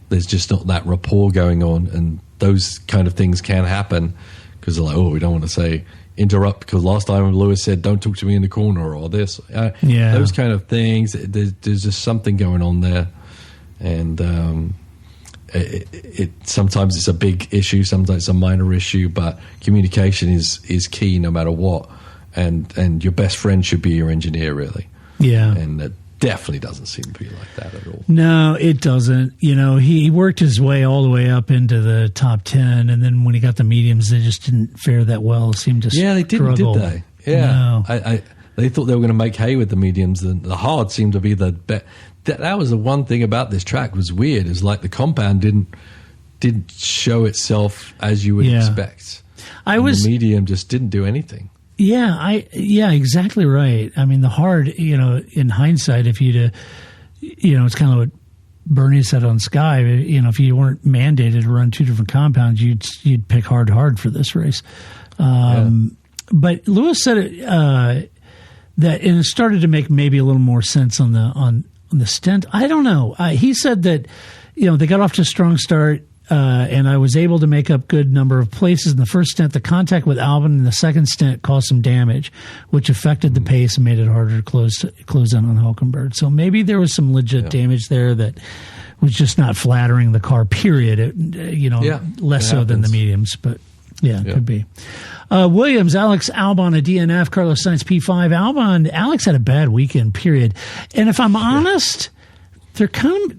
that rapport going on, and those kind of things can happen because they're like, we don't want to interrupt because last time Lewis said, "Don't talk to me in the corner" or this. Those kind of things. There's just something going on there, and sometimes it's a big issue, sometimes it's a minor issue, but communication is key no matter what. And your best friend should be your engineer, really. Yeah. And it definitely doesn't seem to be like that at all. No, it doesn't. He worked his way all the way up into the top 10, and then when he got the mediums, they just didn't fare that well. It seemed to they didn't, struggle. did they? Yeah. No. They thought they were going to make hay with the mediums, and the hard seemed to be the best. That was the one thing about this track was weird. Is like the compound didn't show itself as you would expect. The medium just didn't do anything. Yeah, exactly right. I mean, the hard, in hindsight, if you'd, it's kind of what Bernie said on Sky. If you weren't mandated to run two different compounds, you'd pick hard for this race. But Lewis said that, and it started to make maybe a little more sense on the stint. I don't know. He said that, they got off to a strong start. And I was able to make up good number of places in the first stint. The contact with Albon in the second stint caused some damage, which affected the pace and made it harder to close in on Hülkenberg. So maybe there was some legit damage there that was just not flattering the car, period. Less so than the mediums, but it could be. Williams, Alex Albon, a DNF, Carlos Sainz, P5. Alex had a bad weekend, period. And if I'm honest, they're kind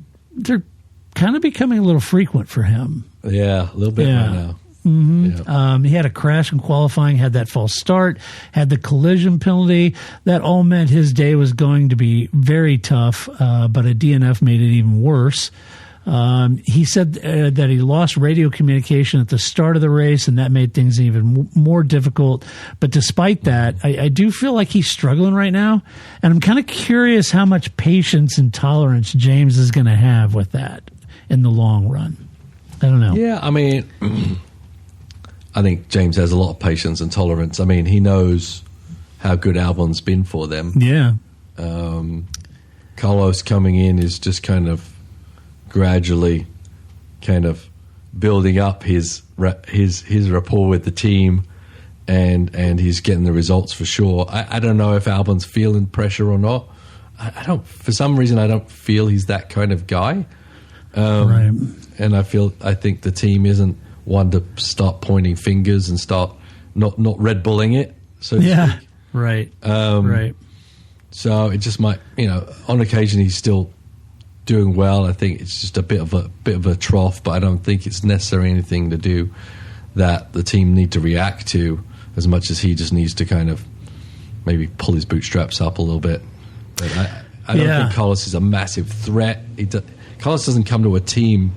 of becoming a little frequent for him. Yeah, a little bit right now. Mm-hmm. Yeah. He had a crash in qualifying, had that false start, had the collision penalty. That all meant his day was going to be very tough, but a DNF made it even worse. He said that he lost radio communication at the start of the race, and that made things even more difficult. But despite that, I do feel like he's struggling right now, and I'm kind of curious how much patience and tolerance James is going to have with that in the long run. I don't know. Yeah, I mean, I think James has a lot of patience and tolerance. I mean, he knows how good Albon's been for them. Yeah. Carlos coming in is just kind of gradually kind of building up his rapport with the team, and he's getting the results for sure. I don't know if Albon's feeling pressure or not. I don't. For some reason, I don't feel he's that kind of guy. Right. And I think the team isn't one to start pointing fingers and start not Red Bulling it. So to speak. Right. Right. So it just might, on occasion he's still doing well. I think it's just a bit of a trough, but I don't think it's necessarily anything to do that the team need to react to as much as he just needs to kind of maybe pull his bootstraps up a little bit. But I don't think Carlos is a massive threat. Carlos doesn't come to a team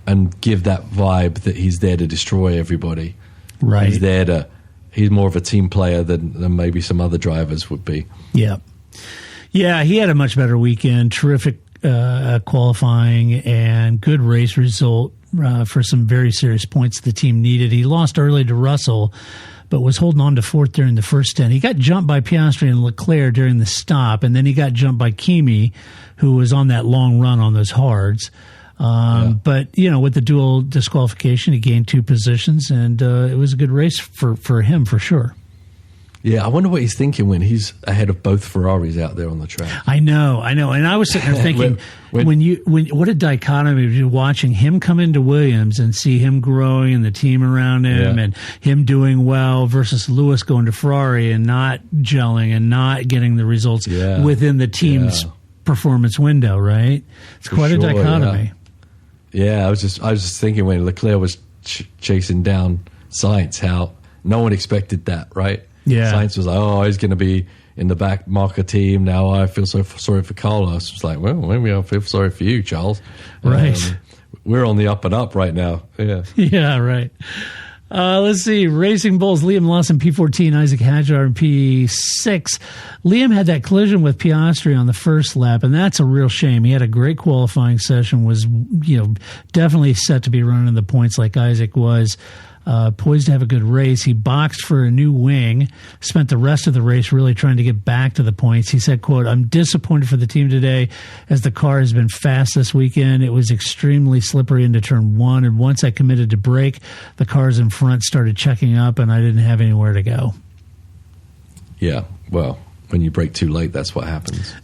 and give that vibe that he's there to destroy everybody. Right. He's more of a team player than maybe some other drivers would be. Yeah. Yeah, he had a much better weekend. Terrific qualifying and good race result for some very serious points the team needed. He lost early to Russell, but was holding on to fourth during the first stint. He got jumped by Piastri and Leclerc during the stop, and then he got jumped by Kimi, who was on that long run on those hards. But, with the dual disqualification, he gained 2 positions, and it was a good race for him, for sure. Yeah, I wonder what he's thinking when he's ahead of both Ferraris out there on the track. I know. And I was sitting there thinking, what a dichotomy watching him come into Williams and see him growing and the team around him and him doing well versus Lewis going to Ferrari and not gelling and not getting the results within the team's performance window, right? It's quite a dichotomy. Yeah, I was just thinking when Leclerc was chasing down Sainz, how no one expected that, right? Yeah. Sainz was like, he's going to be in the back marker team. Now I feel so sorry for Carlos. It's like, well, maybe I feel sorry for you, Charles. Right. We're on the up and up right now. Yeah. Yeah, right. Let's see. Racing Bulls, Liam Lawson, P14, Isaac Hadjar, and P6. Liam had that collision with Piastri on the first lap, and that's a real shame. He had a great qualifying session, was definitely set to be running the points like Isaac was. Poised to have a good race. He boxed for a new wing, spent the rest of the race really trying to get back to the points. He said, quote, "I'm disappointed for the team today as the car has been fast this weekend. It was extremely slippery into turn 1, and once I committed to brake, the cars in front started checking up, and I didn't have anywhere to go." Yeah, well, when you brake too late, that's what happens.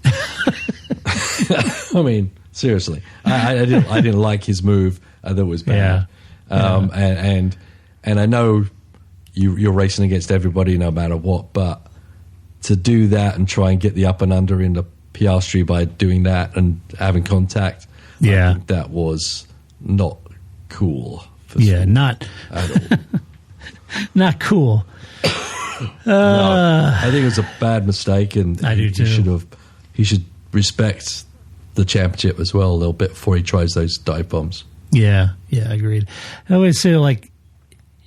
I mean, seriously, I didn't like his move. I thought it was bad. And I know you're racing against everybody no matter what, but to do that and try and get the up and under in the Piastri by doing that and having contact, I think that was not cool. Not at all. not cool. No, I think it was a bad mistake, and I do too. He should respect the championship as well a little bit before he tries those dive bombs. Yeah, agreed. I always say, like,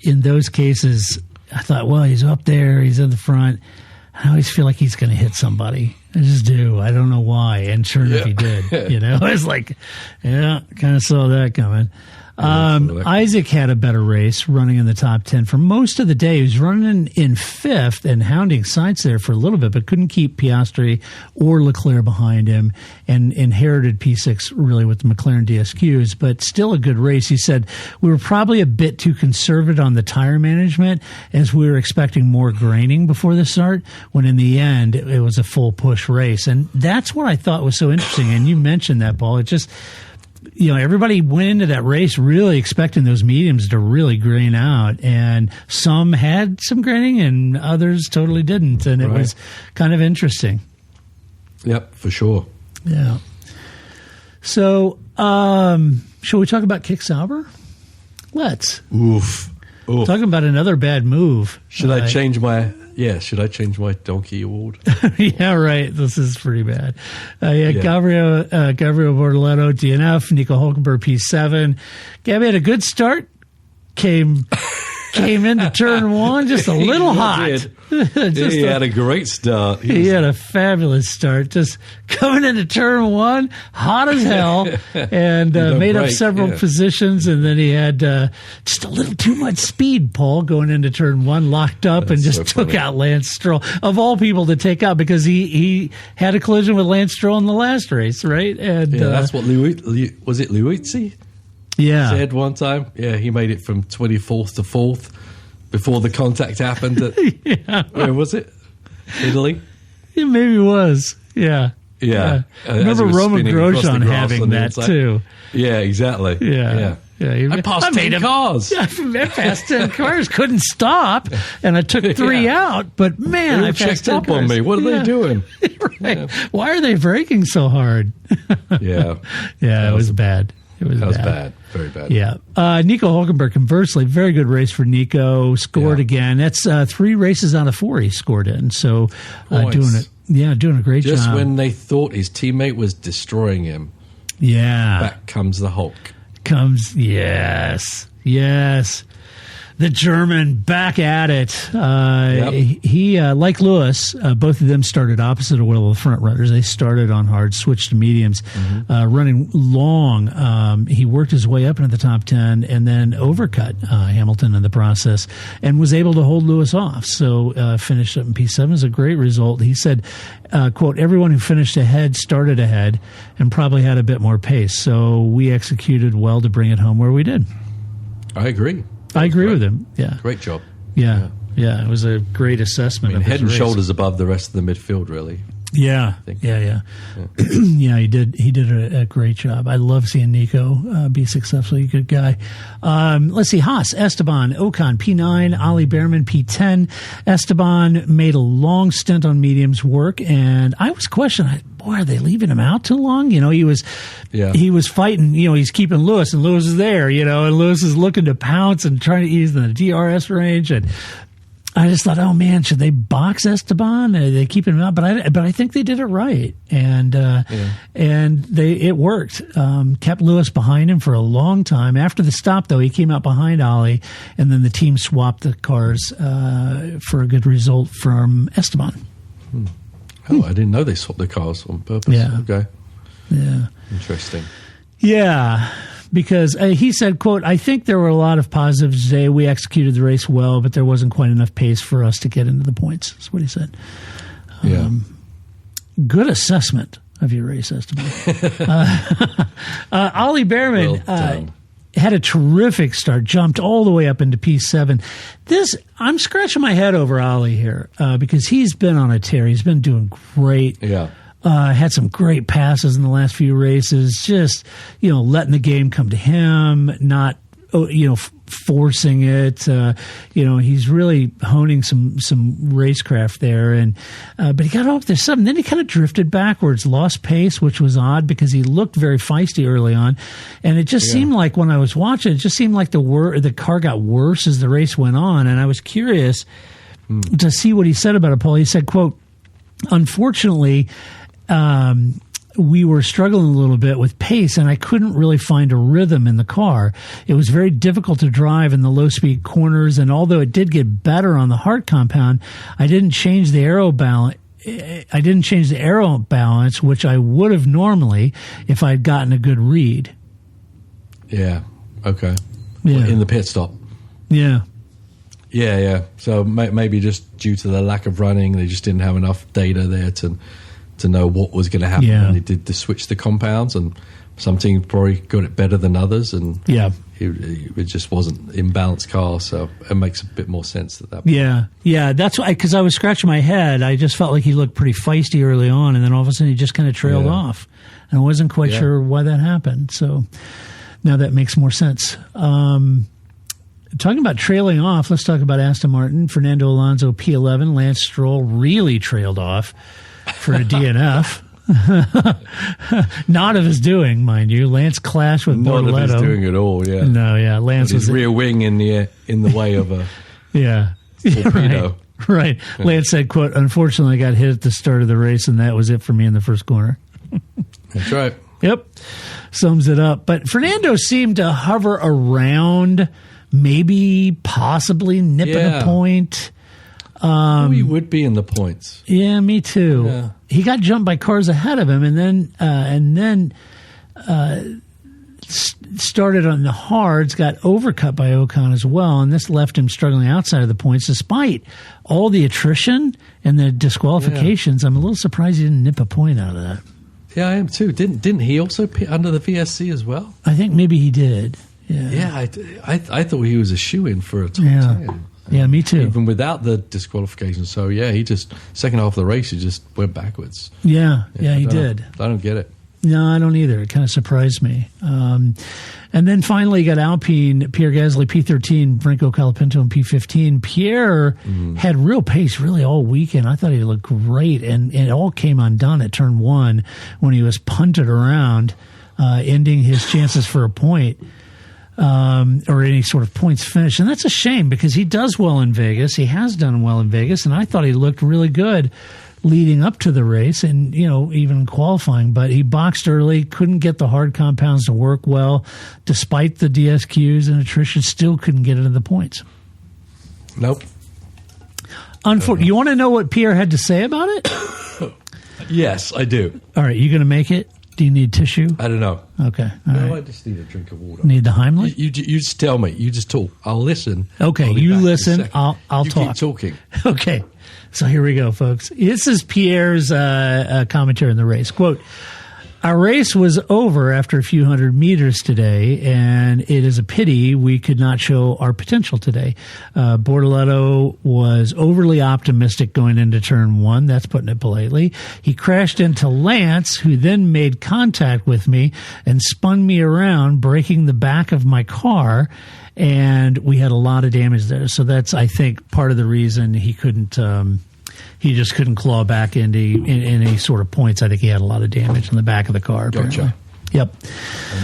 in those cases, I thought, well, he's up there, he's in the front. I always feel like he's going to hit somebody. I just do. I don't know why. And sure enough, he did. You know, I was like, kind of saw that coming. Isaac had a better race, running in the top 10 for most of the day. He was running in fifth and hounding Sainz there for a little bit, but couldn't keep Piastri or Leclerc behind him, and inherited P6 really with the McLaren DSQs, but still a good race. He said, we were probably a bit too conservative on the tire management, as we were expecting more graining before the start, when in the end it was a full push race. And that's what I thought was so interesting. And you mentioned that, Paul. It just, everybody went into that race really expecting those mediums to really grain out, and some had some graining and others totally didn't, and it was kind of interesting. Yep, for sure. Yeah. So, shall we talk about Kick Sauber? Let's. Oof. Talking about another bad move. Should I change my donkey award? Yeah, right. This is pretty bad. Gabriel Bortoleto, DNF, Nico Hulkenberg, P7. Gabby had a good start. Came into turn one just a little hot. He had a great start. He had a fabulous start. Just coming into turn one, hot as hell, and made up several positions. And then he had just a little too much speed, Paul, going into turn one, locked up, and just took out Lance Stroll. Of all people to take out, because he had a collision with Lance Stroll in the last race, right? And that's what Luizzi? Yeah. Said one time. Yeah, he made it from 24th to 4th before the contact happened at, where was it? Italy? It maybe was. Yeah. I remember Roman Grosjean having that too. Yeah, exactly. Yeah. I passed 10 cars. I passed 10 cars, couldn't stop, and I took 3 out, but man, they I passed 10 up cars. on me. What are they doing? Right. Yeah. Why are they braking so hard? Yeah, it was bad. That was bad. Very bad. Yeah. Nico Hulkenberg, conversely, very good race for Nico. Scored again. That's 3 races out of 4 he scored in. So doing a great job. Just when they thought his teammate was destroying him. Yeah. Back comes the Hulk. Yes. The German back at it. He, like Lewis, both of them started opposite of the front runners. They started on hard, switched to mediums, running long. He worked his way up into the top 10 and then overcut Hamilton in the process and was able to hold Lewis off. So finished up in P7 is a great result. He said, quote, everyone who finished ahead started ahead and probably had a bit more pace. So we executed well to bring it home where we did. I agree. I agree with him. Yeah. Great job. Yeah. It was a great assessment. Head and shoulders above the rest of the midfield, really. Yeah. Yeah, he did. He did a great job. I love seeing Nico be successful. He's a good guy. Let's see. Haas, Esteban, Ocon, P9, Ollie Behrman, P10. Esteban made a long stint on mediums work, and I was questioning, boy, are they leaving him out too long? He was fighting, he's keeping Lewis, and Lewis is there, and Lewis is looking to pounce and trying to ease the DRS range. And I just thought, oh man, should they box Esteban? Are they keeping him out? But I think they did it right, and it worked. Kept Lewis behind him for a long time. After the stop, though, he came out behind Ollie, and then the team swapped the cars for a good result from Esteban. Oh, I didn't know they swapped the cars on purpose. Yeah. Okay. Yeah. Interesting. Yeah. Because he said, quote, I think there were a lot of positives today. We executed the race well, but there wasn't quite enough pace for us to get into the points. That's what he said. Yeah. Good assessment of your race, Esteban. Ollie Behrman had a terrific start, jumped all the way up into P7. I'm scratching my head over Ollie here because he's been on a tear. He's been doing great. Yeah. Had some great passes in the last few races. Just, letting the game come to him, not, forcing it. He's really honing some racecraft there. And but he got off there something. Then he kind of drifted backwards, lost pace, which was odd because he looked very feisty early on. And it just seemed like when I was watching, it just seemed like the car got worse as the race went on. And I was curious to see what he said about it, Paul. He said, quote, "Unfortunately, we were struggling a little bit with pace, and I couldn't really find a rhythm in the car. It was very difficult to drive in the low-speed corners, and although it did get better on the hard compound, I didn't change the aero balance. Which I would have normally if I'd gotten a good read." Yeah. Okay. Yeah. In the pit stop. Yeah. Yeah. So maybe just due to the lack of running, they just didn't have enough data there to know what was going to happen when they did switch the compounds, and some teams probably got it better than others, and it just wasn't an imbalanced car, so it makes a bit more sense at that point. Yeah, that's why, because I was scratching my head. I just felt like he looked pretty feisty early on, and then all of a sudden he just kind of trailed off, and I wasn't quite sure why that happened. So now that makes more sense. Talking about trailing off, let's talk about Aston Martin. Fernando Alonso P11, Lance Stroll really trailed off for a DNF. Not of his doing, mind you. Lance clashed with Bortoletto. Not of his doing at all, yeah. No, yeah. Lance was his rear wing in the way of a torpedo. Right. Lance said, quote, "Unfortunately, I got hit at the start of the race, and that was it for me in the first corner." That's right. Yep. Sums it up. But Fernando seemed to hover around, maybe, possibly nipping a point. He would be in the points. Yeah, me too. Yeah. He got jumped by cars ahead of him, and then started on the hards, got overcut by Ocon as well, and this left him struggling outside of the points despite all the attrition and the disqualifications. I'm a little surprised he didn't nip a point out of that. Yeah, I am too. Didn't he also pit under the VSC as well? I think maybe he did. Yeah, I thought he was a shoo-in for a top 10. Yeah, me too. Even without the disqualification. So, he just, second half of the race, he just went backwards. Yeah, he did. I don't get it. No, I don't either. It kind of surprised me. And then finally you got Alpine, Pierre Gasly, P13, Franco Colapinto in P15. Pierre had real pace really all weekend. I thought he looked great, and it all came undone at turn 1 when he was punted around, ending his chances for a point. Or any sort of points finish. And that's a shame because he does well in Vegas. He has done well in Vegas, and I thought he looked really good leading up to the race and, even qualifying. But he boxed early, couldn't get the hard compounds to work well, despite the DSQs and attrition, still couldn't get into the points. Nope. You want to know what Pierre had to say about it? Yes, I do. All right, you going to make it? Do you need tissue? I don't know. Okay. All right. I just need a drink of water. Need the Heimlich? You just tell me. You just talk. I'll listen. Okay, you listen. I'll talk. Keep talking. Okay. So here we go, folks. This is Pierre's commentary on the race. Quote, "Our race was over after a few hundred meters today, and it is a pity we could not show our potential today. Bortoletto was overly optimistic going into turn 1. That's putting it politely. He crashed into Lance, who then made contact with me and spun me around, breaking the back of my car, and we had a lot of damage there. So that's, I think, part of the reason he couldn't he just couldn't claw back into any sort of points. I think he had a lot of damage in the back of the car. Apparently. Gotcha. Yep.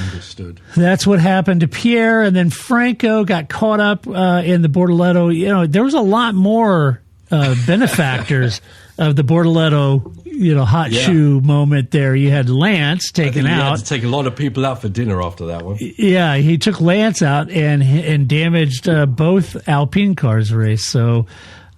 Understood. That's what happened to Pierre. And then Franco got caught up in the Bortoletto. There was a lot more benefactors of the Bortoletto, hot shoe moment there. You had Lance taken out. He had to take a lot of people out for dinner after that one. Yeah, he took Lance out and damaged both Alpine cars race. So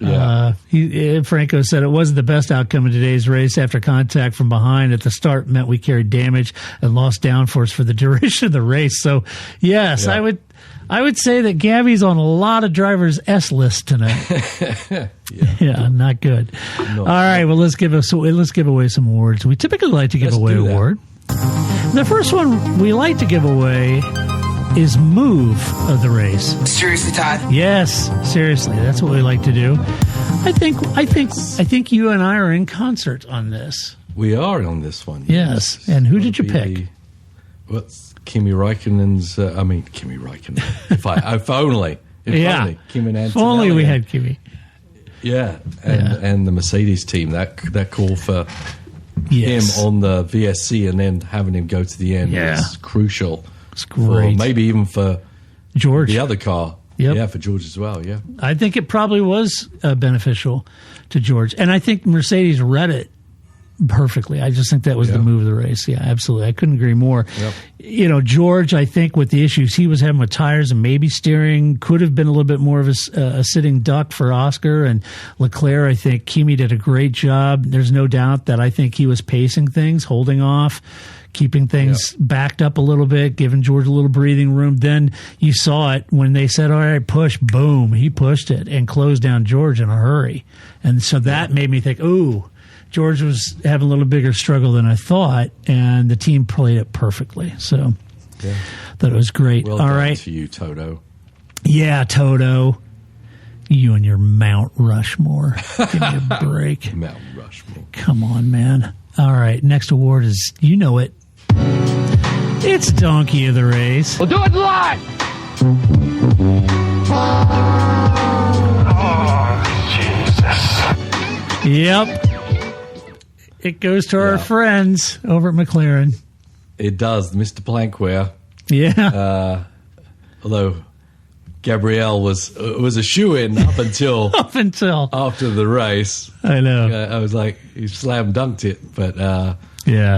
Franco said it wasn't the best outcome of today's race after contact from behind at the start meant we carried damage and lost downforce for the duration of the race. So, yes, I would say that Gabby's on a lot of drivers' S list tonight. Yeah, not good. All right, well, let's give away some awards. We typically like to give away an award. The first one we like to give away is move of the race. Seriously, Todd? Yes, seriously. That's what we like to do. I think you and I are in concert on this. We are on this one. Yes. And who did you pick? What's Kimi Raikkonen's? Kimi Raikkonen. If only. Kimi Antonelli. If only we had Kimi. Yeah, and the Mercedes team, that call for him on the VSC and then having him go to the end was crucial. It's great. Maybe even for George, the other car. Yep. Yeah, for George as well, yeah. I think it probably was beneficial to George. And I think Mercedes read it perfectly. I just think that was the move of the race. Yeah, absolutely. I couldn't agree more. Yep. George, I think with the issues he was having with tires and maybe steering, could have been a little bit more of a sitting duck for Oscar. And Leclerc, I think Kimi did a great job. There's no doubt that I think he was pacing things, holding off, keeping things backed up a little bit, giving George a little breathing room. Then you saw it when they said, all right, push, boom. He pushed it and closed down George in a hurry. And so that made me think, ooh, George was having a little bigger struggle than I thought, and the team played it perfectly. So that was great. Well all done right. to you, Toto. Yeah, Toto. You and your Mount Rushmore. Give me a break. Mount Rushmore. Come on, man. All right, next award is, you know it. It's Donkey of the Race. We'll do it live! Oh, Jesus. Yep. It goes to our friends over at McLaren. It does, Mr. Plankware. Yeah. Although Gabrielle was a shoo-in up until after the race. I know. I was like, he slam dunked it, but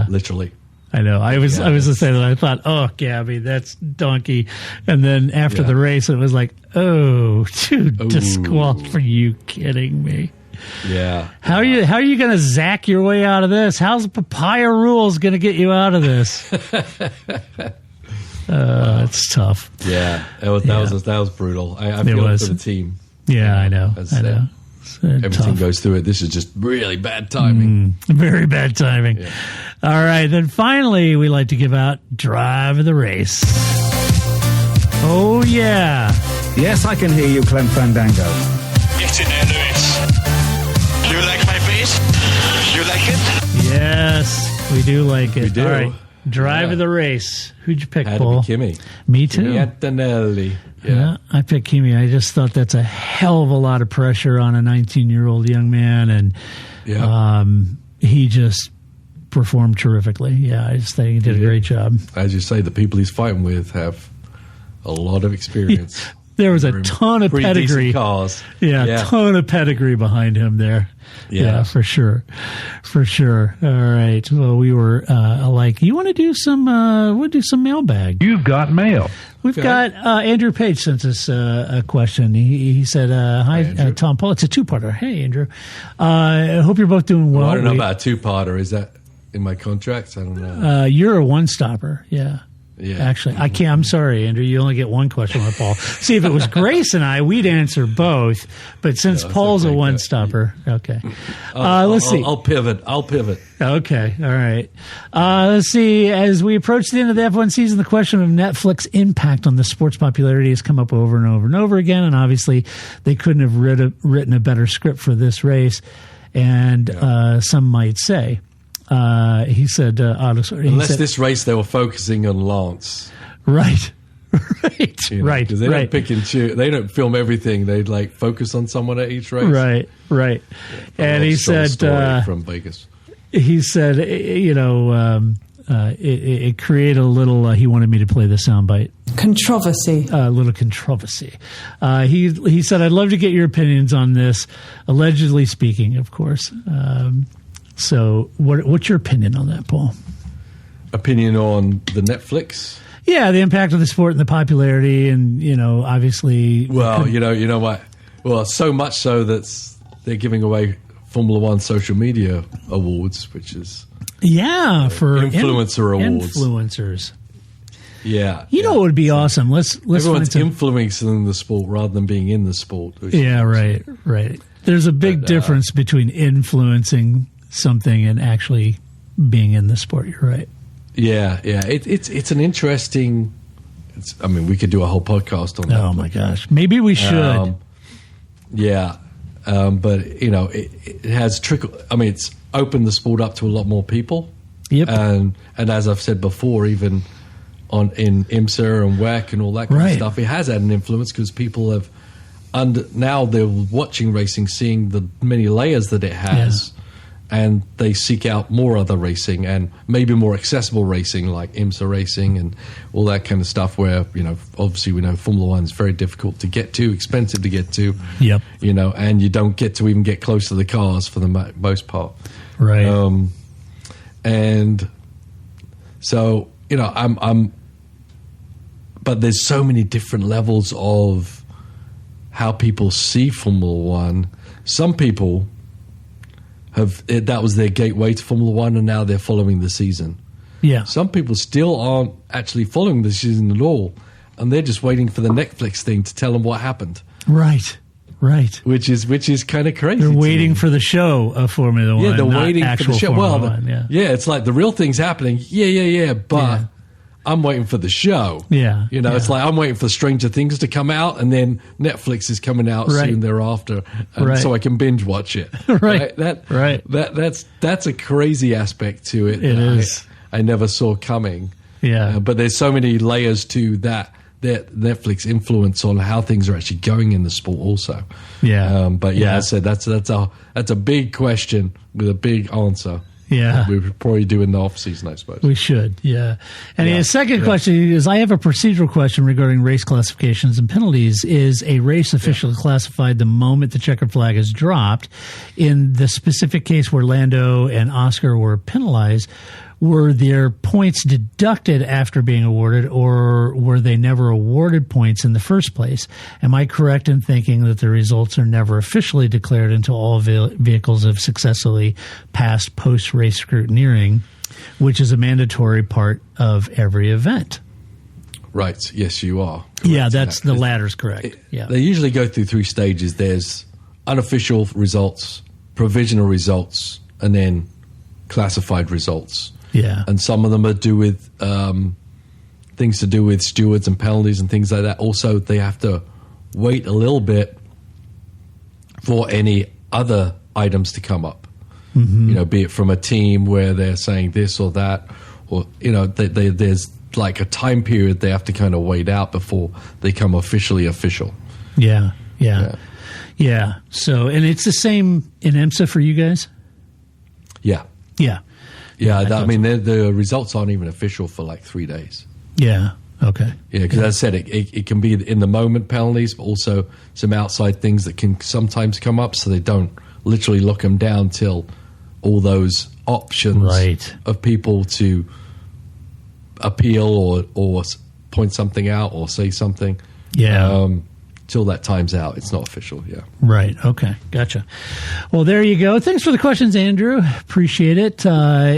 literally. I know. I was the same. I thought, oh, Gabby, that's Donkey. And then after the race, it was like, oh, disqualified. Are you kidding me? Yeah. How are you going to zack your way out of this? How's Papaya Rules going to get you out of this? It's tough. Yeah, that was brutal. I feel for the team. Yeah, I know. Everything goes through it. This is just really bad timing. Very bad timing. Yeah. All right, then finally we like to give out Drive of the Race. Oh, yeah. Yes, I can hear you, Clem Fandango. Get in there, Lewis. You like my face? You like it? Yes, we do like it. We do. All right, Drive of the Race. Who'd you pick, Had Paul? to be Kimi. Me too. Kimi Antonelli. Yeah, I picked Kimi. I just thought that's a hell of a lot of pressure on a 19-year-old young man, and he just performed terrifically. Yeah, I just think he did a great job. As you say, the people he's fighting with have a lot of experience. There was a ton of pedigree. Cars. Yeah, ton of pedigree behind him there. Yeah, for sure. For sure. All right. Well, we were like, you want to do some mailbag? You've got mail. We've got Andrew Page sent us a question. He said, hi, Tom Paul. It's a two-parter. Hey, Andrew. I hope you're both doing well. I don't know about a two-parter. Is that in my contracts? I don't know. You're a one-stopper. Yeah. Yeah. Actually, I can't. I'm sorry, Andrew. You only get one question with Paul. See, if it was Grace and I, we'd answer both. But since Paul's a one-stopper, okay. Let's see. I'll pivot. Okay. All right. Let's see. As we approach the end of the F1 season, the question of Netflix's impact on the sport's popularity has come up over and over and over again. And obviously, they couldn't have written a better script for this race. And some might say. He said, unless this race they were focusing on Lance. Right. Right. Because they don't pick and choose. They don't film everything. They focus on someone at each race. Right. And he said, from Vegas. He said, it created a little, he wanted me to play the soundbite. Controversy. A little controversy. He said, I'd love to get your opinions on this, allegedly speaking, of course. So what's your opinion on that, Paul? Opinion on the Netflix? Yeah, the impact of the sport and the popularity and, obviously... Well, you know what? Well, so much so that they're giving away Formula One social media awards, which is... Yeah, for... Influencer awards. Influencers. Yeah. You know what would be awesome? Let's everyone's influencing the sport rather than being in the sport. Yeah, right. There's a big difference between influencing something and actually being in the sport. You're right. Yeah. It's an interesting. We could do a whole podcast on that. Oh my gosh, maybe we should. Yeah, But it has it's opened the sport up to a lot more people. Yep. And as I've said before, even in IMSA and WEC and all that kind of stuff, it has had an influence because people have now they're watching racing, seeing the many layers that it has, and they seek out more other racing and maybe more accessible racing like IMSA racing and all that kind of stuff. Where obviously we know Formula 1 is very difficult to get to, expensive to get to. Yep. And you don't get to even get close to the cars for the most part. Right. And so but there's so many different levels of how people see Formula 1. Some people that was their gateway to Formula 1, and now they're following the season. Yeah. Some people still aren't actually following the season at all, and they're just waiting for the Netflix thing to tell them what happened. Right. Which is kind of crazy. They're waiting for the show of Formula 1. Yeah, they're waiting for the show. Formula 1, it's like the real thing's happening. But I'm waiting for the show. Yeah. It's like I'm waiting for Stranger Things to come out, and then Netflix is coming out soon thereafter, so I can binge watch it. Right. That's a crazy aspect to it. It is. I never saw coming. Yeah. But there's so many layers to that Netflix influence on how things are actually going in the sport also. Yeah. But I said that's a big question with a big answer. Yeah. We would probably do in the off season, I suppose. We should, yeah. And his second question is, I have a procedural question regarding race classifications and penalties. Is a race officially classified the moment the checkered flag is dropped? In the specific case where Lando and Oscar were penalized, were their points deducted after being awarded, or were they never awarded points in the first place? Am I correct in thinking that the results are never officially declared until all vehicles have successfully passed post-race scrutineering, which is a mandatory part of every event? Right. Yes, you are. Yeah, that's the latter's correct. Yeah. They usually go through 3 stages. There's unofficial results, provisional results, and then classified results. Yeah. And some of them are do with things to do with stewards and penalties and things like that. Also, they have to wait a little bit for any other items to come up. Mm-hmm. Be it from a team where they're saying this or that, or there's like a time period they have to kind of wait out before they come officially official. Yeah. So, and it's the same in IMSA for you guys? Yeah. The results aren't even official for like 3 days. Yeah. Okay. Yeah, because as I said, it can be in the moment penalties, but also some outside things that can sometimes come up, so they don't literally lock them down till all those options of people to appeal or point something out or say something. Yeah. Till that time's out, it's not official. Yeah. Right. Okay. Gotcha. Well, there you go. Thanks for the questions, Andrew. Appreciate it.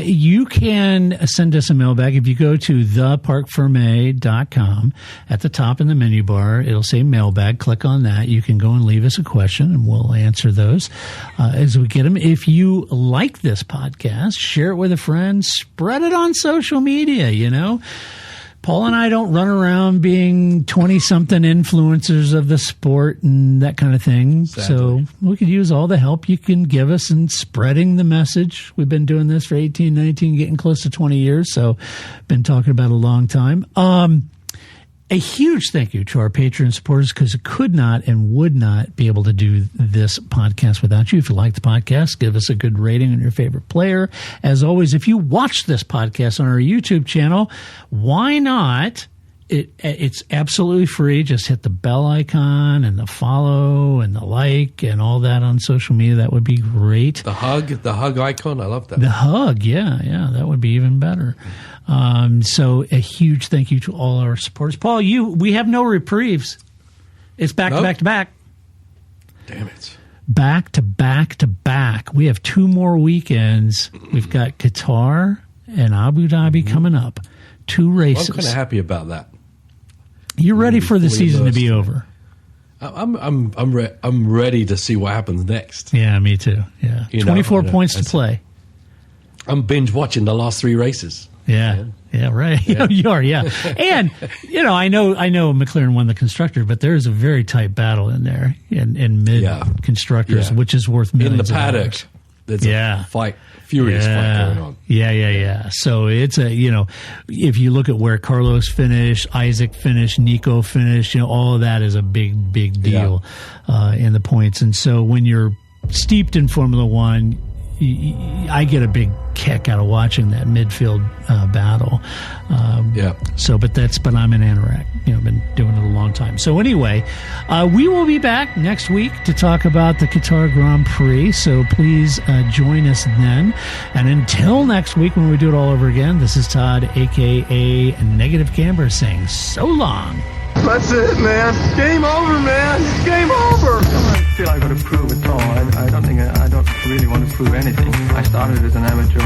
You can send us a mailbag if you go to theparkferme.com. At the top in the menu bar, it'll say mailbag. Click on that. You can go and leave us a question, and we'll answer those as we get them. If you like this podcast, share it with a friend. Spread it on social media. Paul and I don't run around being 20-something influencers of the sport and that kind of thing. Sadly. So we could use all the help you can give us in spreading the message. We've been doing this for 18, 19, getting close to 20 years, so been talking about it a long time. A huge thank you to our Patreon supporters, because it could not and would not be able to do this podcast without you. If you like the podcast, give us a good rating on your favorite player. As always, if you watch this podcast on our YouTube channel, why not? It's absolutely free. Just hit the bell icon and the follow and the like and all that on social media. That would be great. The hug icon. I love that. The hug. Yeah. That would be even better. So a huge thank you to all our supporters. Paul, we have no reprieves. It's back to back to back. Damn it. Back to back to back. We have 2 more weekends. We've got Qatar and Abu Dhabi coming up. 2 races. Well, I'm kind of happy about that. You're ready for the season to be over. I'm ready to see what happens next. Yeah, me too. Yeah, 24 points to play. I'm binge watching the last 3 races. Yeah. Yeah, right. Yeah. You are, yeah. And, I know McLaren won the constructor, but there's a very tight battle in there in mid constructors, which is worth millions in the of paddock. dollars. There's a furious fight going on. Yeah. So it's if you look at where Carlos finished, Isaac finished, Nico finished, all of that is a big deal in the points. And so when you're steeped in Formula One, I get a big kick out of watching that midfield battle. But I'm an anorak. I've been doing it a long time. So anyway, we will be back next week to talk about the Qatar Grand Prix. So please join us then. And until next week when we do it all over again, this is Todd, a.k.a. Negative Camber, saying so long. That's it, man. Game over, man. Game over. I don't feel I got to prove at all. I don't really want to prove anything. I started as an amateur.